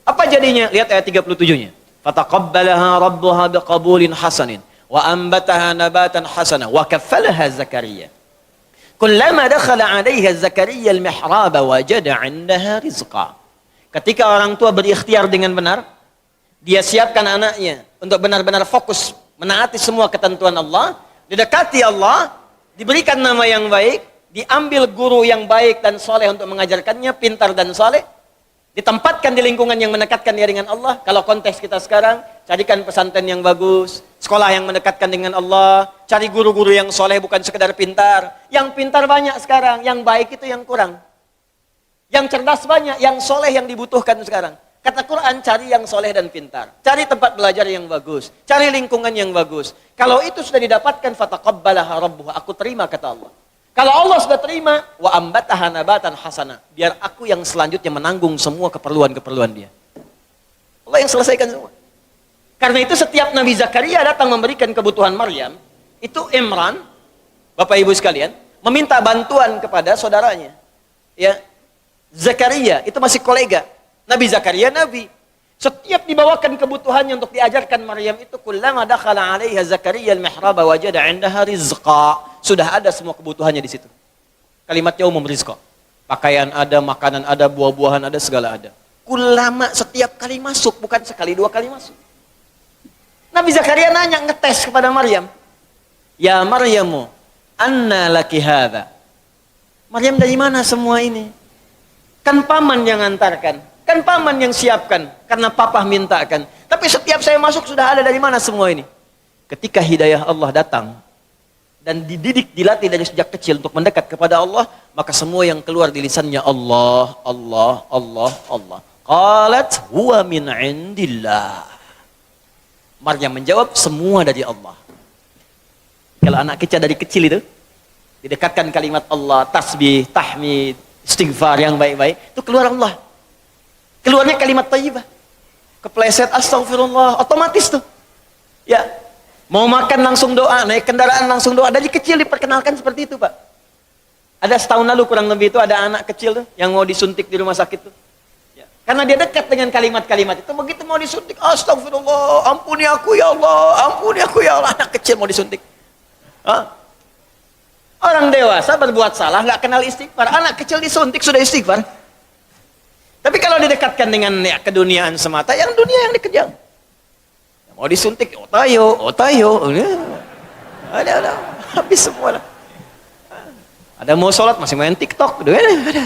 Apa jadinya? Lihat ayat 37-nya. Fataqabbalaha rabbuha biqabulin hasanin wa ambataha nabatan hasana wa kaffalaha Zakaria. Kullama dakhala 'alaiha Zakaria al-mihrab wajada 'indaha rizqa. Ketika orang tua berikhtiar dengan benar, dia siapkan anaknya untuk benar-benar fokus menaati semua ketentuan Allah, didekati Allah, diberikan nama yang baik, diambil guru yang baik dan soleh untuk mengajarkannya, pintar dan soleh, ditempatkan di lingkungan yang mendekatkan dia dengan Allah. Kalau konteks kita sekarang, carikan pesantren yang bagus, sekolah yang mendekatkan dengan Allah, cari guru-guru yang soleh bukan sekedar pintar. Yang pintar banyak sekarang, yang baik itu yang kurang. Yang cerdas banyak, yang soleh yang dibutuhkan sekarang. Kata Quran, cari yang soleh dan pintar. Cari tempat belajar yang bagus. Cari lingkungan yang bagus. Kalau itu sudah didapatkan, fataqabbalaha rabbuha. Aku terima, kata Allah. Kalau Allah sudah terima, wa ambataha nabatan hasana. Biar aku yang selanjutnya menanggung semua keperluan-keperluan dia. Allah yang selesaikan semua. Karena itu setiap Nabi Zakaria datang memberikan kebutuhan Maryam, itu Imran, Bapak Ibu sekalian, meminta bantuan kepada saudaranya. Ya, Zakaria itu masih kolega. Nabi Zakaria nabi. Setiap dibawakan kebutuhannya untuk diajarkan Maryam itu, kullama dakhala 'alaiha Zakaria al-mihraba wajada 'indaha rizqa. Sudah ada semua kebutuhannya di situ. Kalimatnya umum, rizqa. Pakaian ada, makanan ada, buah-buahan ada, segala ada. Kullama, setiap kali masuk, bukan sekali dua kali masuk. Nabi Zakaria nanya, ngetes kepada Maryam. Ya Maryamu, anna laki hadha. Maryam, dari mana semua ini? Kan paman yang antarkan, kan paman yang siapkan, karena papa mintakan. Tapi setiap saya masuk sudah ada, dari mana semua ini? Ketika hidayah Allah datang, dan dididik, dilatih dari sejak kecil untuk mendekat kepada Allah, maka semua yang keluar di lisannya Allah, Allah, Allah, Allah. Qalat huwa min indillah. Maryam menjawab, semua dari Allah. Kalau anak kecil dari kecil itu, didekatkan kalimat Allah, tasbih, tahmid, istighfar yang baik-baik, itu keluar Allah. Keluarnya kalimat thayyibah. Kepleset astagfirullah, otomatis tuh. Ya, mau makan langsung doa, naik kendaraan langsung doa. Dari kecil diperkenalkan seperti itu, Pak. Ada setahun lalu kurang lebih itu ada anak kecil tuh yang mau disuntik di rumah sakit tuh. Ya. Karena dia dekat dengan kalimat-kalimat itu, begitu mau disuntik, astagfirullah, ampuni aku ya Allah, ampuni aku ya Allah. Anak kecil mau disuntik. Hah? Orang dewasa berbuat salah, nggak kenal istighfar. Anak kecil disuntik sudah istighfar. Tapi kalau didekatkan dengan ya, keduniaan semata, yang dunia yang dikejar. Mau disuntik, otayo, otayo. Ada, habis semua lah. Ada mau sholat, masih main TikTok. Ada.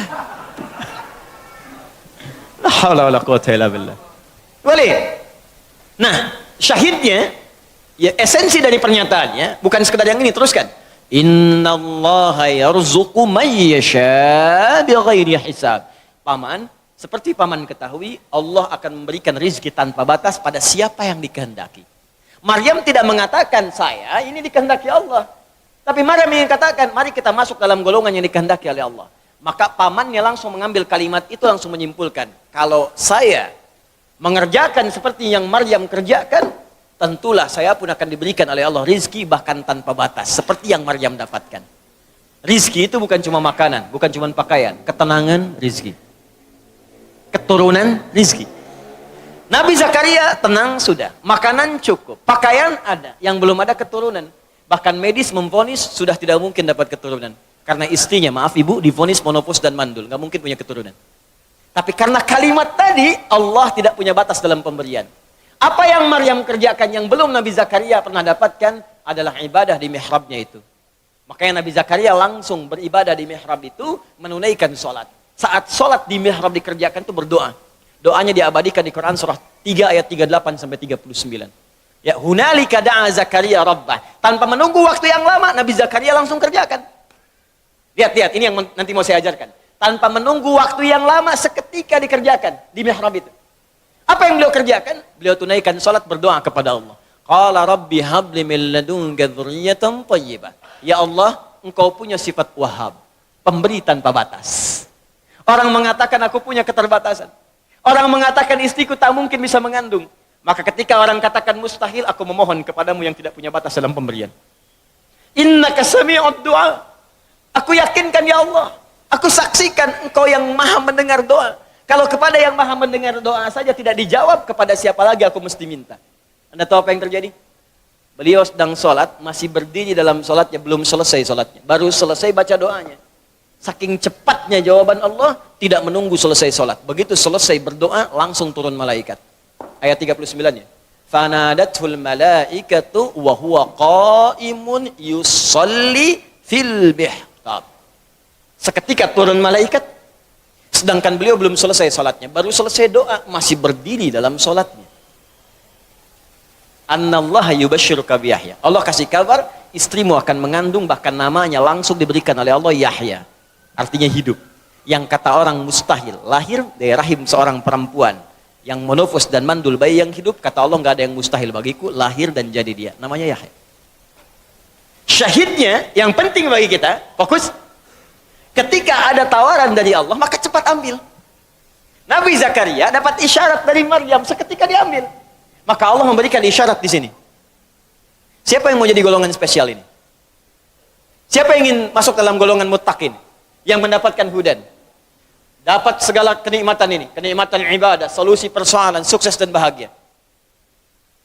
La haula wala quwwata illa billah. Boleh. Nah, syahidnya, ya esensi dari pernyataannya, bukan sekedar yang ini, teruskan. Innallaha yarzuqu may yasha bighairi hisab. Paman, seperti paman ketahui, Allah akan memberikan rizki tanpa batas pada siapa yang dikehendaki. Maryam tidak mengatakan, saya ini dikehendaki Allah. Tapi Maryam yang katakan, mari kita masuk dalam golongan yang dikehendaki oleh Allah. Maka pamannya langsung mengambil kalimat itu, langsung menyimpulkan, kalau saya mengerjakan seperti yang Maryam kerjakan, tentulah saya pun akan diberikan oleh Allah rizki bahkan tanpa batas. Seperti yang Maryam dapatkan. Rizki itu bukan cuma makanan, bukan cuma pakaian. Ketenangan, rizki. Keturunan, rizki. Nabi Zakaria tenang sudah. Makanan cukup. Pakaian ada. Yang belum ada keturunan. Bahkan medis memvonis sudah tidak mungkin dapat keturunan. Karena istrinya, maaf ibu, divonis monopos dan mandul. Nggak mungkin punya keturunan. Tapi karena kalimat tadi, Allah tidak punya batas dalam pemberian. Apa yang Maryam kerjakan yang belum Nabi Zakaria pernah dapatkan adalah ibadah di mihrabnya itu. Makanya Nabi Zakaria langsung beribadah di mihrab itu, menunaikan sholat. Saat sholat di mihrab dikerjakan itu berdoa. Doanya diabadikan di Quran surah 3 ayat 38 sampai 39. Ya, hunalika da'a Zakaria rabbah. Tanpa menunggu waktu yang lama, Nabi Zakaria langsung kerjakan. Lihat, ini yang nanti mau saya ajarkan. Tanpa menunggu waktu yang lama, seketika dikerjakan di mihrab itu. Apa yang beliau kerjakan? Beliau tunaikan salat, berdoa kepada Allah. Qala rabbi habli min ladunka dzurriyyatan thayyibah. Ya Allah, Engkau punya sifat Wahhab, pemberi tanpa batas. Orang mengatakan aku punya keterbatasan. Orang mengatakan istriku tak mungkin bisa mengandung. Maka ketika orang katakan mustahil, aku memohon kepadamu yang tidak punya batas dalam pemberian. Innaka sami'ud du'a. Aku yakinkan ya Allah. Aku saksikan engkau yang maha mendengar doa. Kalau kepada yang maha mendengar doa saja tidak dijawab, kepada siapa lagi aku mesti minta? Anda tahu apa yang terjadi? Beliau sedang sholat, masih berdiri dalam sholatnya, belum selesai sholatnya. Baru selesai baca doanya. Saking cepatnya jawaban Allah, tidak menunggu selesai sholat. Begitu selesai berdoa, langsung turun malaikat. Ayat 39-nya. Fanadathul malaikatu wa huwa qaimun yusalli fil mihrab. Seketika turun malaikat, sedangkan beliau belum selesai sholatnya. Baru selesai doa, masih berdiri dalam sholatnya. Annallaha yubashshiruka biyahya. Allah kasih kabar, istrimu akan mengandung, bahkan namanya langsung diberikan oleh Allah Yahya. Artinya hidup. Yang kata orang mustahil, lahir dari rahim seorang perempuan yang monofos dan mandul, bayi yang hidup, kata Allah nggak ada yang mustahil bagiku, lahir dan jadi dia. Namanya Yahya. Syahidnya, yang penting bagi kita, fokus. Ketika ada tawaran dari Allah, maka cepat ambil. Nabi Zakaria dapat isyarat dari Maryam, seketika diambil. Maka Allah memberikan isyarat di sini. Siapa yang mau jadi golongan spesial ini? Siapa yang ingin masuk dalam golongan muttaqin, yang mendapatkan hudan, dapat segala kenikmatan ini, kenikmatan ibadah, solusi persoalan, sukses dan bahagia?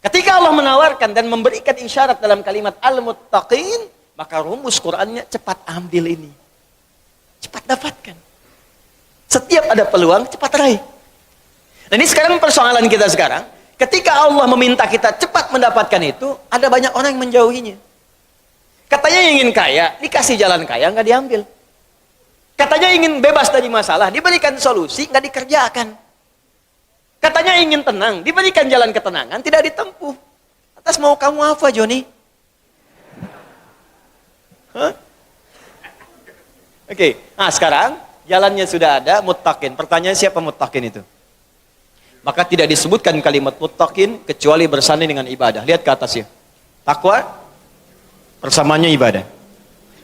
Ketika Allah menawarkan dan memberikan isyarat dalam kalimat al-muttaqin, maka rumus Qur'annya cepat ambil ini. Cepat dapatkan. Setiap ada peluang, cepat raih. Dan ini sekarang persoalan kita sekarang. Ketika Allah meminta kita cepat mendapatkan itu, ada banyak orang yang menjauhinya. Katanya ingin kaya, dikasih jalan kaya, nggak diambil. Katanya ingin bebas dari masalah, diberikan solusi, nggak dikerjakan. Katanya ingin tenang, diberikan jalan ketenangan, tidak ditempuh. Atas mau kamu apa, Joni? Hah? Oke, nah sekarang jalannya sudah ada, muttaqin. Pertanyaan, siapa muttaqin itu? Maka tidak disebutkan kalimat muttaqin kecuali bersanding dengan ibadah. Lihat ke atasnya. Takwa bersamanya ibadah.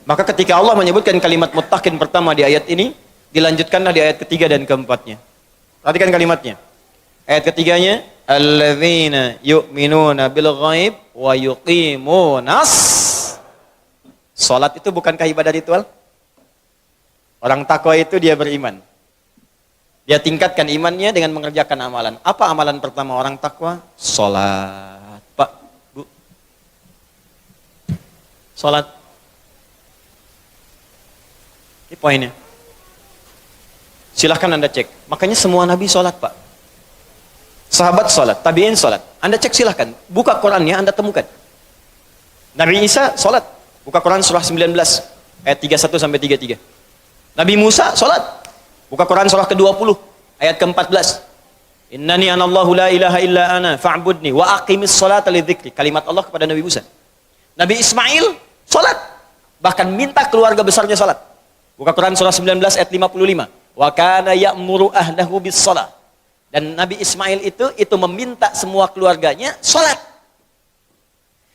Maka ketika Allah menyebutkan kalimat muttaqin pertama di ayat ini, dilanjutkanlah di ayat ketiga dan keempatnya. Perhatikan kalimatnya. Ayat ketiganya, alladzina yu'minuna bil ghaib wa yuqimunas. Salat itu bukankah ibadah ritual? Orang takwa itu dia beriman. Dia tingkatkan imannya dengan mengerjakan amalan. Apa amalan pertama orang takwa? Salat. Pak, Bu. Salat. Ini poinnya. Silahkan Anda cek. Makanya semua Nabi salat, Pak. Sahabat salat, tabi'in salat. Anda cek silahkan. Buka Qurannya, Anda temukan. Nabi Isa salat. Buka Quran surah 19 ayat 31 sampai 33. Nabi Musa salat. Buka Quran surah ke-20 ayat ke-14. Innani anallahu la ilaha illa ana fa'budni wa aqimis salata lidzikri. Kalimat Allah kepada Nabi Musa. Nabi Ismail salat. Bahkan minta keluarga besarnya salat. Buka Quran surah 19 ayat 55. Wa kana ya'muru ahlahu bis shalah. Dan Nabi Ismail itu meminta semua keluarganya salat.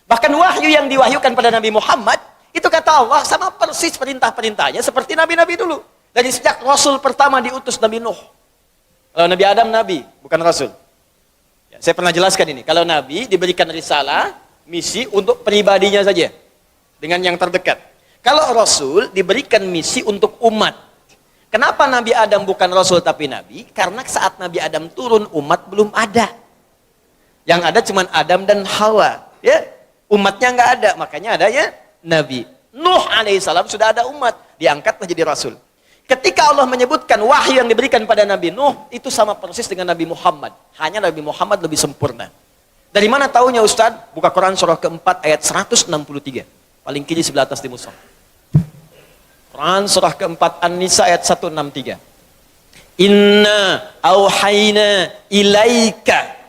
Bahkan wahyu yang diwahyukan pada Nabi Muhammad, itu kata Allah sama persis perintah-perintahnya seperti nabi-nabi dulu. Dari sejak Rasul pertama diutus Nabi Nuh. Kalau Nabi Adam Nabi, bukan Rasul. Ya, saya pernah jelaskan ini. Kalau Nabi diberikan risalah, misi untuk pribadinya saja. Dengan yang terdekat. Kalau Rasul diberikan misi untuk umat. Kenapa Nabi Adam bukan Rasul tapi Nabi? Karena saat Nabi Adam turun, umat belum ada. Yang ada cuma Adam dan Hawa. Ya, umatnya nggak ada, makanya adanya Nabi. Nuh alaihissalam sudah ada umat, diangkatlah jadi Rasul. Ketika Allah menyebutkan wahyu yang diberikan pada Nabi Nuh, itu sama persis dengan Nabi Muhammad. Hanya Nabi Muhammad lebih sempurna. Dari mana taunya Ustaz? Buka Quran surah keempat ayat 163. Paling kiri sebelah atas di mushaf. Quran surah keempat An-Nisa ayat 163. Inna auhayna ilaika.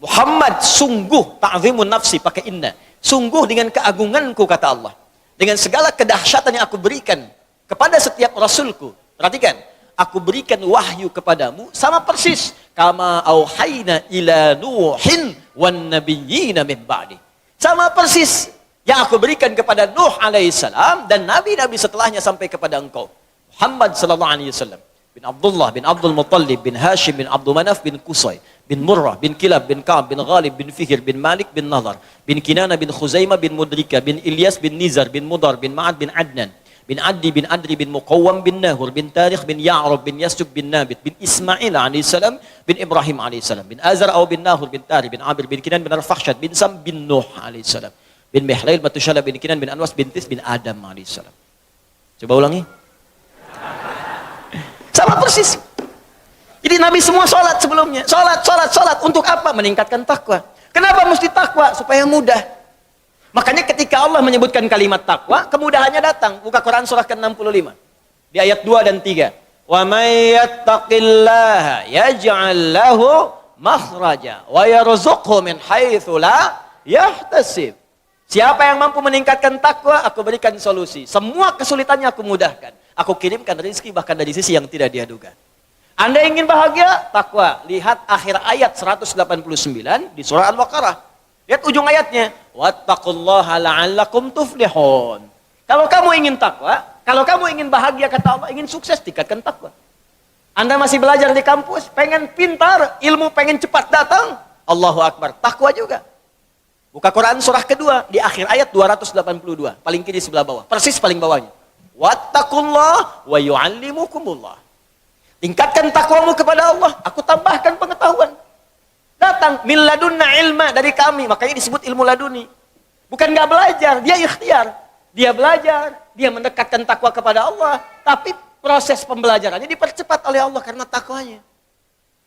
Muhammad, sungguh ta'zimun nafsi, pakai inna. Sungguh dengan keagunganku, kata Allah. Dengan segala kedahsyatan yang aku berikan kepada setiap rasulku. Perhatikan, aku berikan wahyu kepadamu sama persis kama auhayna ila nuhin wan nabiyyina min ba'di. Sama persis yang aku berikan kepada Nuh alaihissalam dan nabi-nabi setelahnya sampai kepada engkau Muhammad sallallahu alaihi wasallam. bin Abdullah, bin Abdul Muttalib, bin Hashim, bin Abdul Manaf, bin Qusay, bin Murrah, bin Kilab, bin Ka'ab, bin Ghalib, bin Fihr, bin Malik, bin Nadhar, bin Kinana, bin Khuzaimah, bin Mudrika, bin Ilyas, bin Nizar, bin Mudar, bin Ma'ad, bin Adnan, bin Addi, bin Adri, bin Muqawwam, bin Nahur, bin Tarikh, bin Ya'rab, bin Yasjub, bin Nabit, bin Ismail alaihissalam, bin Ibrahim alaihissalam, bin Azar atau bin Nahur, bin Tari, bin Amir, bin Kinan, bin Arfakhshad, bin Sam, bin Nuh alaihissalam, bin Mihlail, Matushala, bin Kinan, bin Anwas, bin Tis, bin Adam alaihissalam. Coba ulangi. Sama persis. Jadi Nabi semua sholat sebelumnya. Sholat. Untuk apa? Meningkatkan takwa. Kenapa mesti takwa? Supaya mudah. Makanya ketika Allah menyebutkan kalimat takwa, kemudahannya datang. Buka Quran surah ke-65. Di ayat 2 dan 3. Wa may yattaqillaha yaj'al lahu makhraja wa yarzuqhu min haitsu la yahtasib. Siapa yang mampu meningkatkan takwa, aku berikan solusi. Semua kesulitannya aku mudahkan. Aku kirimkan rezeki bahkan dari sisi yang tidak dia duga. Anda ingin bahagia? Takwa. Lihat akhir ayat 189 di surah Al-Baqarah. Lihat ujung ayatnya. Wattaqullaha la'allakum tuflihun. Kalau kamu ingin takwa, kalau kamu ingin bahagia, kata Allah, ingin sukses, tingkatkan takwa. Anda masih belajar di kampus, pengen pintar, ilmu pengen cepat datang. Allahu Akbar. Takwa juga. Buka Quran surah kedua, di akhir ayat 282. Paling kiri sebelah bawah. Persis paling bawahnya. Wattaqullah wa yu'allimukumullah. Tingkatkan takwamu kepada Allah, aku tambahkan pengetahuan. Datang min ladunna ilma, dari kami, makanya disebut ilmu laduni. Bukan nggak belajar, dia ikhtiar. Dia belajar, dia mendekatkan takwa kepada Allah, tapi proses pembelajarannya dipercepat oleh Allah karena takwanya.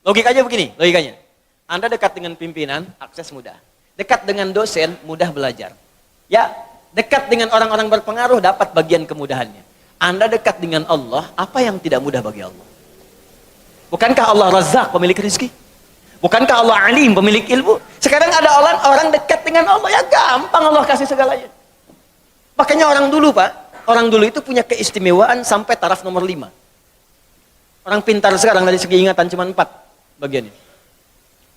Logikanya begini, logikanya. Anda dekat dengan pimpinan, akses mudah. Dekat dengan dosen, mudah belajar. Ya, dekat dengan orang-orang berpengaruh, dapat bagian kemudahannya. Anda dekat dengan Allah, apa yang tidak mudah bagi Allah? Bukankah Allah Razzaq, pemilik rezeki? Bukankah Allah Alim, pemilik ilmu? Sekarang ada orang dekat dengan Allah, ya gampang Allah kasih segalanya. Makanya orang dulu, Pak, orang dulu itu punya keistimewaan sampai taraf nomor 5. Orang pintar sekarang dari segi ingatan cuma 4 bagiannya.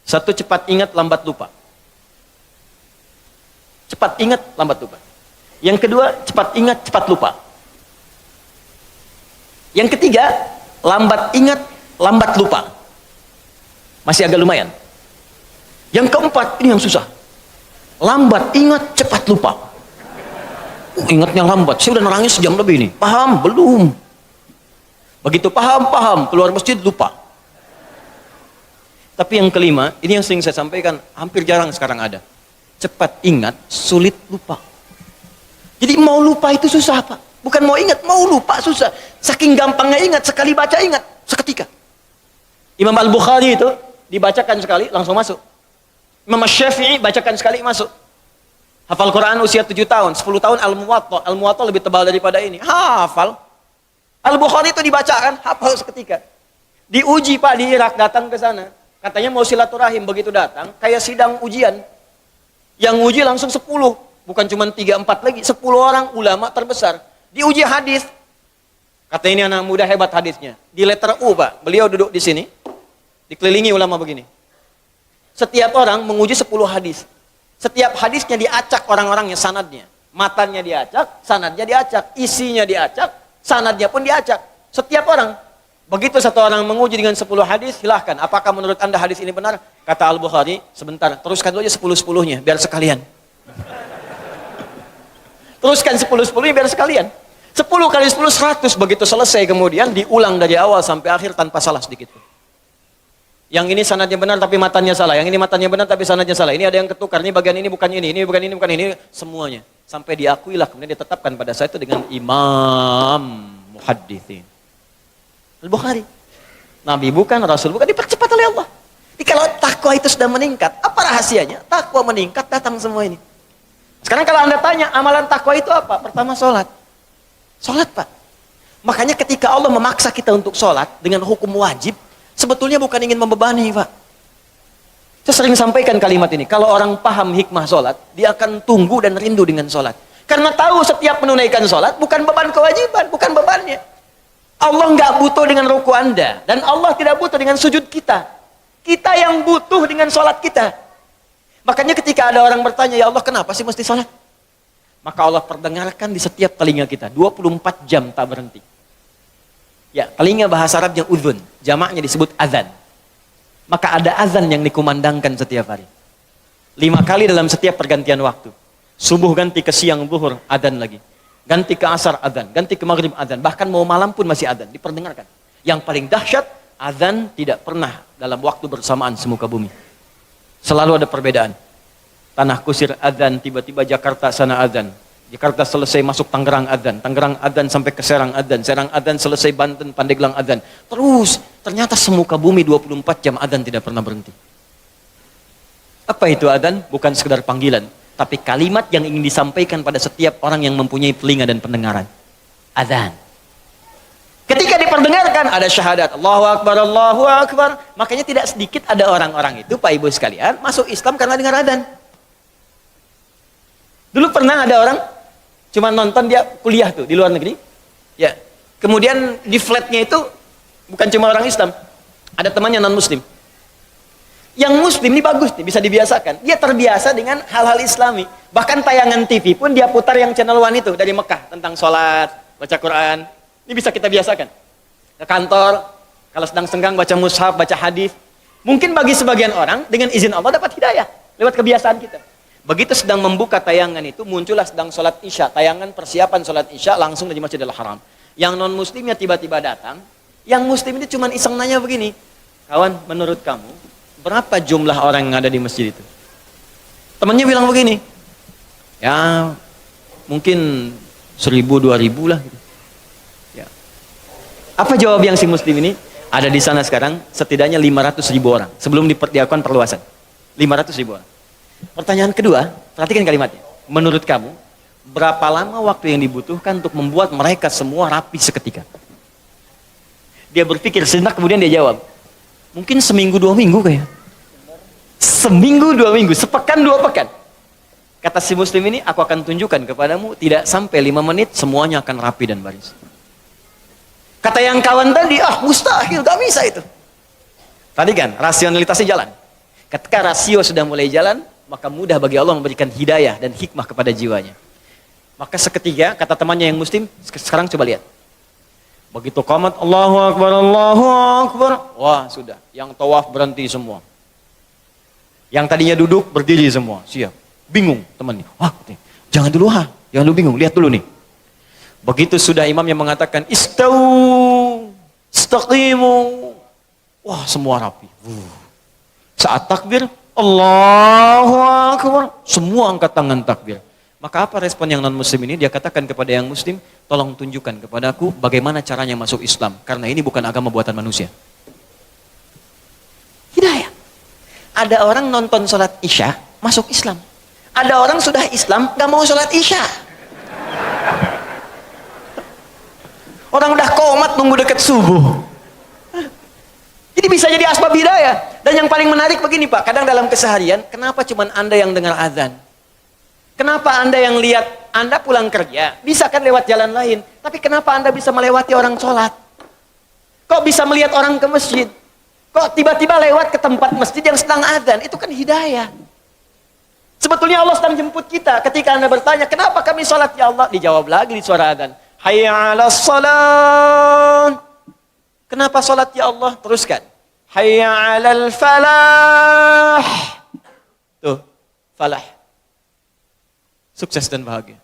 1, cepat ingat, lambat lupa. Cepat ingat, lambat lupa. Yang kedua, cepat ingat, cepat lupa. Yang ketiga, lambat ingat, lambat lupa. Masih agak lumayan. Yang keempat, ini yang susah. Lambat ingat, cepat lupa. Ingatnya lambat, saya udah nangis sejam lebih ini. Paham? Belum. Begitu paham, keluar masjid lupa. Tapi yang kelima, ini yang sering saya sampaikan, hampir jarang sekarang ada. Cepat ingat, sulit lupa. Jadi mau lupa itu susah, Pak. Bukan mau ingat, mau lupa susah. Saking gampangnya ingat, sekali baca ingat, seketika. Imam Al-Bukhari itu dibacakan sekali, langsung masuk. Imam Syafi'i bacakan sekali, masuk. Hafal Quran usia 7 tahun, 10 tahun Al-Muwatta. Al-Muwatta lebih tebal daripada ini. Hafal. Al-Bukhari itu dibacakan, hafal seketika. Diuji, Pak, di Irak, datang ke sana. Katanya mau silaturahim, begitu datang, kayak sidang ujian. Yang uji langsung 10, bukan cuma 3-4 lagi, 10 orang ulama terbesar. Diuji hadis. Kata ini anak muda hebat hadisnya. Di letter U, Pak. Beliau duduk di sini, dikelilingi ulama begini. Setiap orang menguji 10 hadis. Setiap hadisnya diacak orang-orangnya, sanadnya. Matanya diacak, sanadnya diacak. Isinya diacak, sanadnya pun diacak. Setiap orang. Begitu satu orang menguji dengan 10 hadis, silahkan. Apakah menurut Anda hadis ini benar? Kata Al-Bukhari, sebentar, teruskan dulu aja 10-10-nya, biar sekalian. Teruskan 10-10-nya biar sekalian. 10 kali 10, 100. Begitu selesai kemudian, diulang dari awal sampai akhir tanpa salah sedikit pun. Yang ini sanadnya benar tapi matanya salah. Yang ini matanya benar tapi sanadnya salah. Ini ada yang ketukar, ini bagian ini bukan ini bukan ini, bukan ini. Semuanya. Sampai diakuilah, kemudian ditetapkan pada saat itu dengan Imam Muhaddithin. Al-Bukhari. Nabi bukan, Rasul bukan, dipercepat oleh Allah. Jadi kalau takwa itu sudah meningkat, apa rahasianya? Takwa meningkat, datang semua ini. Sekarang kalau Anda tanya, amalan takwa itu apa? Pertama, sholat. Sholat, Pak. Makanya ketika Allah memaksa kita untuk sholat dengan hukum wajib, sebetulnya bukan ingin membebani, Pak. Saya sering sampaikan kalimat ini. Kalau orang paham hikmah sholat, dia akan tunggu dan rindu dengan sholat. Karena tahu setiap menunaikan sholat bukan beban kewajiban, bukan bebannya. Allah nggak butuh dengan ruku Anda, dan Allah tidak butuh dengan sujud kita. Kita yang butuh dengan sholat kita. Makanya ketika ada orang bertanya, ya Allah kenapa sih mesti sholat? Maka Allah perdengarkan di setiap telinga kita, 24 jam tak berhenti. Ya, telinga bahasa Arabnya udhun, jamaknya disebut azan. Maka ada azan yang dikumandangkan setiap hari. 5 kali dalam setiap pergantian waktu. Subuh ganti ke siang zuhur, azan lagi. Ganti ke asar, azan. Ganti ke maghrib, azan. Bahkan mau malam pun masih azan, diperdengarkan. Yang paling dahsyat, azan tidak pernah dalam waktu bersamaan semuka bumi. Selalu ada perbedaan. Tanah kusir azan, tiba-tiba Jakarta sana azan. Jakarta selesai masuk Tangerang adzan, Tangerang adzan sampai ke Serang adzan, Serang adzan selesai Banten, Pandeglang adzan. Terus ternyata semuka bumi 24 jam adzan tidak pernah berhenti. Apa itu adzan? Bukan sekedar panggilan, tapi kalimat yang ingin disampaikan pada setiap orang yang mempunyai telinga dan pendengaran. Adzan. Ketika diperdengarkan ada syahadat, Allahu Akbar, Allahu Akbar. Makanya tidak sedikit ada orang-orang itu, Pak Ibu sekalian, masuk Islam karena dengar adzan. Dulu pernah ada orang cuma nonton, dia kuliah tuh di luar negeri. Ya. Kemudian di flatnya itu bukan cuma orang Islam, ada temannya non muslim. Yang muslim ini bagus nih, bisa dibiasakan. Dia terbiasa dengan hal-hal Islami. Bahkan tayangan TV pun dia putar yang channel one itu dari Mekah tentang sholat, baca Quran. Ini bisa kita biasakan. Ke kantor, kalau sedang senggang baca mushaf, baca hadis. Mungkin bagi sebagian orang dengan izin Allah dapat hidayah lewat kebiasaan kita. Begitu sedang membuka tayangan itu, muncullah sedang sholat isya, tayangan persiapan sholat isya langsung dari Masjidil Haram. Yang non muslimnya tiba-tiba datang, yang muslim itu cuma iseng nanya begini, kawan, menurut kamu berapa jumlah orang yang ada di masjid itu? Temannya bilang begini, ya mungkin 1000, 2000 lah. Gitu. Ya. Apa jawab yang si muslim ini? Ada di sana sekarang setidaknya 500.000 orang sebelum diperdiakan perluasan. 500.000 orang. Pertanyaan kedua, perhatikan kalimatnya. Menurut kamu, berapa lama waktu yang dibutuhkan untuk membuat mereka semua rapi seketika? Dia berpikir sejenak, kemudian dia jawab, mungkin seminggu 2 minggu kayak. Seminggu 2 minggu, sepekan 2 pekan. Kata si muslim ini, aku akan tunjukkan kepadamu, tidak sampai 5 menit semuanya akan rapi dan baris. Kata yang kawan tadi, mustahil, gak bisa itu. Tadi kan, rasionalitasnya jalan. Ketika rasio sudah mulai jalan, maka mudah bagi Allah memberikan hidayah dan hikmah kepada jiwanya. Maka seketika, kata temannya yang muslim, sekarang coba lihat. Begitu qamat, Allahu Akbar, Allahu Akbar. Wah, sudah. Yang tawaf berhenti semua. Yang tadinya duduk, berdiri semua. Siap. Bingung temannya. Wah, jangan dulu jangan dulu bingung, lihat dulu nih. Begitu sudah imam yang mengatakan, Istau, istaqimu. Wah, semua rapi. Saat takbir, Allahu Akbar, semua angkat tangan takbir. Maka apa respon yang non muslim ini? Dia katakan kepada yang muslim, tolong tunjukkan kepadaku bagaimana caranya masuk Islam, karena ini bukan agama buatan manusia. Hidayah. Ada orang nonton sholat isya masuk Islam, ada orang sudah Islam gak mau sholat isya. Orang udah qomat nunggu dekat subuh. Jadi bisa jadi asbab hidayah. Dan yang paling menarik begini Pak, kadang dalam keseharian, kenapa cuma Anda yang dengar azan? Kenapa Anda yang lihat, Anda pulang kerja, bisa kan lewat jalan lain, tapi kenapa Anda bisa melewati orang sholat? Kok bisa melihat orang ke masjid? Kok tiba-tiba lewat ke tempat masjid yang sedang azan? Itu kan hidayah. Sebetulnya Allah sedang jemput kita. Ketika Anda bertanya, kenapa kami sholat ya Allah? Dijawab lagi di suara azan. Hayya 'alas shalah. Kenapa sholat ya Allah? Teruskan. Hayya 'alal falah. Tuh, falah. Sukses dan bahagia.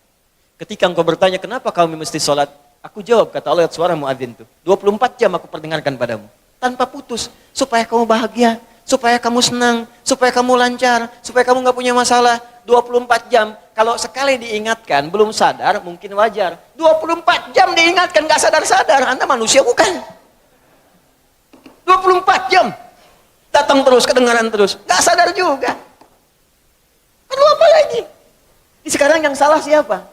Ketika engkau bertanya, kenapa kami mesti sholat? Aku jawab, kata Allah, suara muadzin tuh. 24 jam aku perdengarkan padamu. Tanpa putus. Supaya kamu bahagia. Supaya kamu senang. Supaya kamu lancar. Supaya kamu gak punya masalah. 24 jam. Kalau sekali diingatkan, belum sadar, mungkin wajar. 24 jam diingatkan, gak sadar-sadar. Anda manusia bukan. 24 jam. Datang terus, kedengaran terus. Gak sadar juga. Aduh apa lagi? Sekarang yang salah siapa?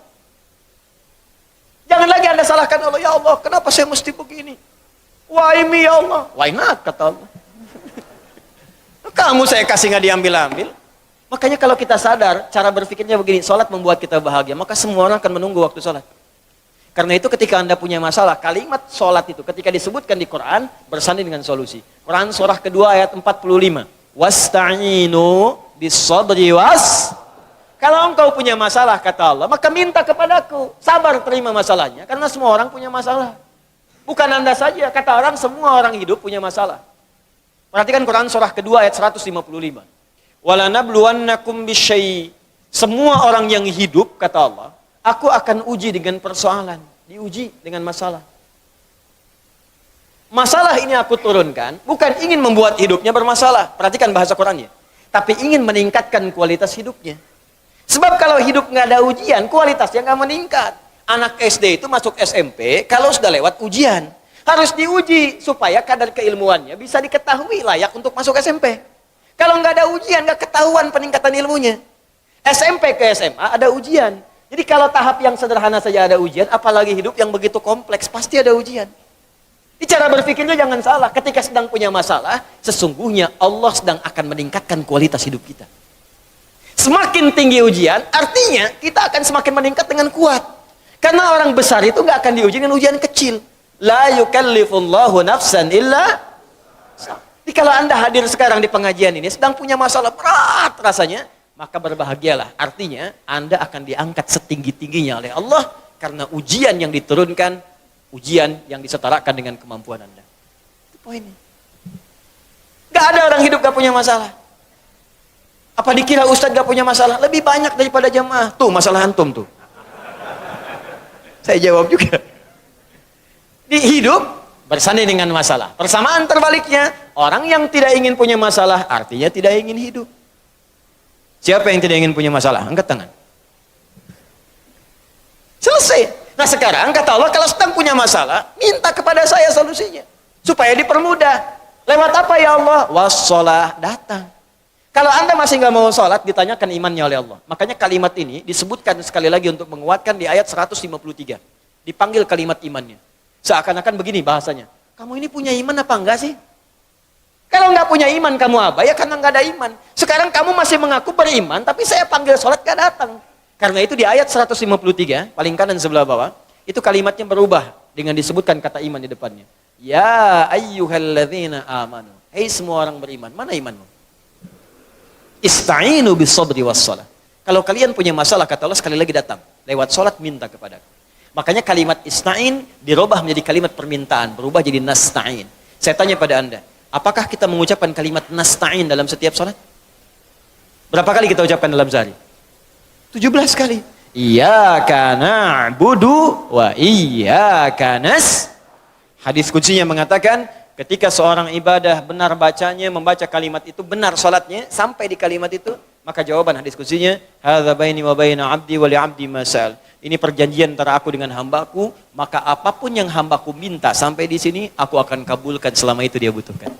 Jangan lagi Anda salahkan Allah. Ya Allah, kenapa saya mesti begini? Why me ya Allah? Why not, kata Allah. Kamu saya kasih gak diambil-ambil. Makanya kalau kita sadar, cara berpikirnya begini, sholat membuat kita bahagia, maka semua orang akan menunggu waktu sholat. Karena itu ketika Anda punya masalah, kalimat sholat itu ketika disebutkan di Quran, bersanding dengan solusi. Quran surah kedua ayat 45. Wasta'inu bis-sabri was. Kalau engkau punya masalah, kata Allah, maka minta kepadaku. Sabar terima masalahnya, karena semua orang punya masalah. Bukan Anda saja, kata orang semua orang hidup punya masalah. Perhatikan Quran surah kedua ayat 155. Walanabluwannakum bisyai. Semua orang yang hidup, kata Allah, aku akan uji dengan persoalan. Diuji dengan masalah. Masalah ini aku turunkan, bukan ingin membuat hidupnya bermasalah. Perhatikan bahasa Qurannya. Tapi ingin meningkatkan kualitas hidupnya. Sebab kalau hidup nggak ada ujian, kualitasnya nggak meningkat. Anak SD itu masuk SMP, kalau sudah lewat ujian. Harus diuji, supaya kadar keilmuannya bisa diketahui layak untuk masuk SMP. Kalau nggak ada ujian, nggak ketahuan peningkatan ilmunya. SMP ke SMA ada ujian. Jadi kalau tahap yang sederhana saja ada ujian, apalagi hidup yang begitu kompleks, pasti ada ujian. Di cara berpikirnya jangan salah. Ketika sedang punya masalah, sesungguhnya Allah sedang akan meningkatkan kualitas hidup kita. Semakin tinggi ujian, artinya kita akan semakin meningkat dengan kuat. Karena orang besar itu nggak akan diuji dengan ujian kecil. La yukallifullahu nafsan illa. Jadi kalau Anda hadir sekarang di pengajian ini, sedang punya masalah berat rasanya, maka berbahagialah. Artinya Anda akan diangkat setinggi-tingginya oleh Allah, karena ujian yang diturunkan, ujian yang disetarakan dengan kemampuan Anda. Itu poinnya. Gak ada orang hidup gak punya masalah. Apa dikira Ustadz gak punya masalah? Lebih banyak daripada jamaah. Tuh masalah antum tuh. Saya jawab juga. Di hidup bersanding dengan masalah. Persamaan terbaliknya, orang yang tidak ingin punya masalah artinya tidak ingin hidup. Siapa yang tidak ingin punya masalah? Angkat tangan. Selesai. Nah sekarang kata Allah, kalau sedang punya masalah, minta kepada saya solusinya. Supaya dipermudah. Lewat apa ya Allah? Wassalah, datang. Kalau Anda masih nggak mau sholat, ditanyakan imannya oleh Allah. Makanya kalimat ini disebutkan sekali lagi untuk menguatkan di ayat 153. Dipanggil kalimat imannya. Seakan-akan begini bahasanya. Kamu ini punya iman apa enggak sih? Kalau nggak punya iman kamu apa? Ya karena nggak ada iman. Sekarang kamu masih mengaku beriman, tapi saya panggil sholat nggak datang. Karena itu di ayat 153, paling kanan sebelah bawah, itu kalimatnya berubah dengan disebutkan kata iman di depannya. Ya ayyuhalladzina amanu. Hei semua orang beriman, mana imanmu? Ista'inu bis-sabri was-shalah. Kalau kalian punya masalah, kata Allah sekali lagi datang. Lewat sholat minta kepadaku. Makanya kalimat ista'in dirubah menjadi kalimat permintaan, berubah jadi nasta'in. Saya tanya pada Anda, apakah kita mengucapkan kalimat nasta'in dalam setiap sholat? Berapa kali kita ucapkan dalam sehari? 17 kali. Iyyaka na'budu wa iyyaka nas. Hadis kuncinya mengatakan, ketika seorang ibadah benar bacanya, membaca kalimat itu, benar salatnya, sampai di kalimat itu, maka jawaban hadis kuncinya, hadza baini wa baina 'abdi wa li 'abdi ma sa'al. Ini perjanjian antara aku dengan hambaku, maka apapun yang hambaku minta sampai di sini, aku akan kabulkan selama itu dia butuhkan.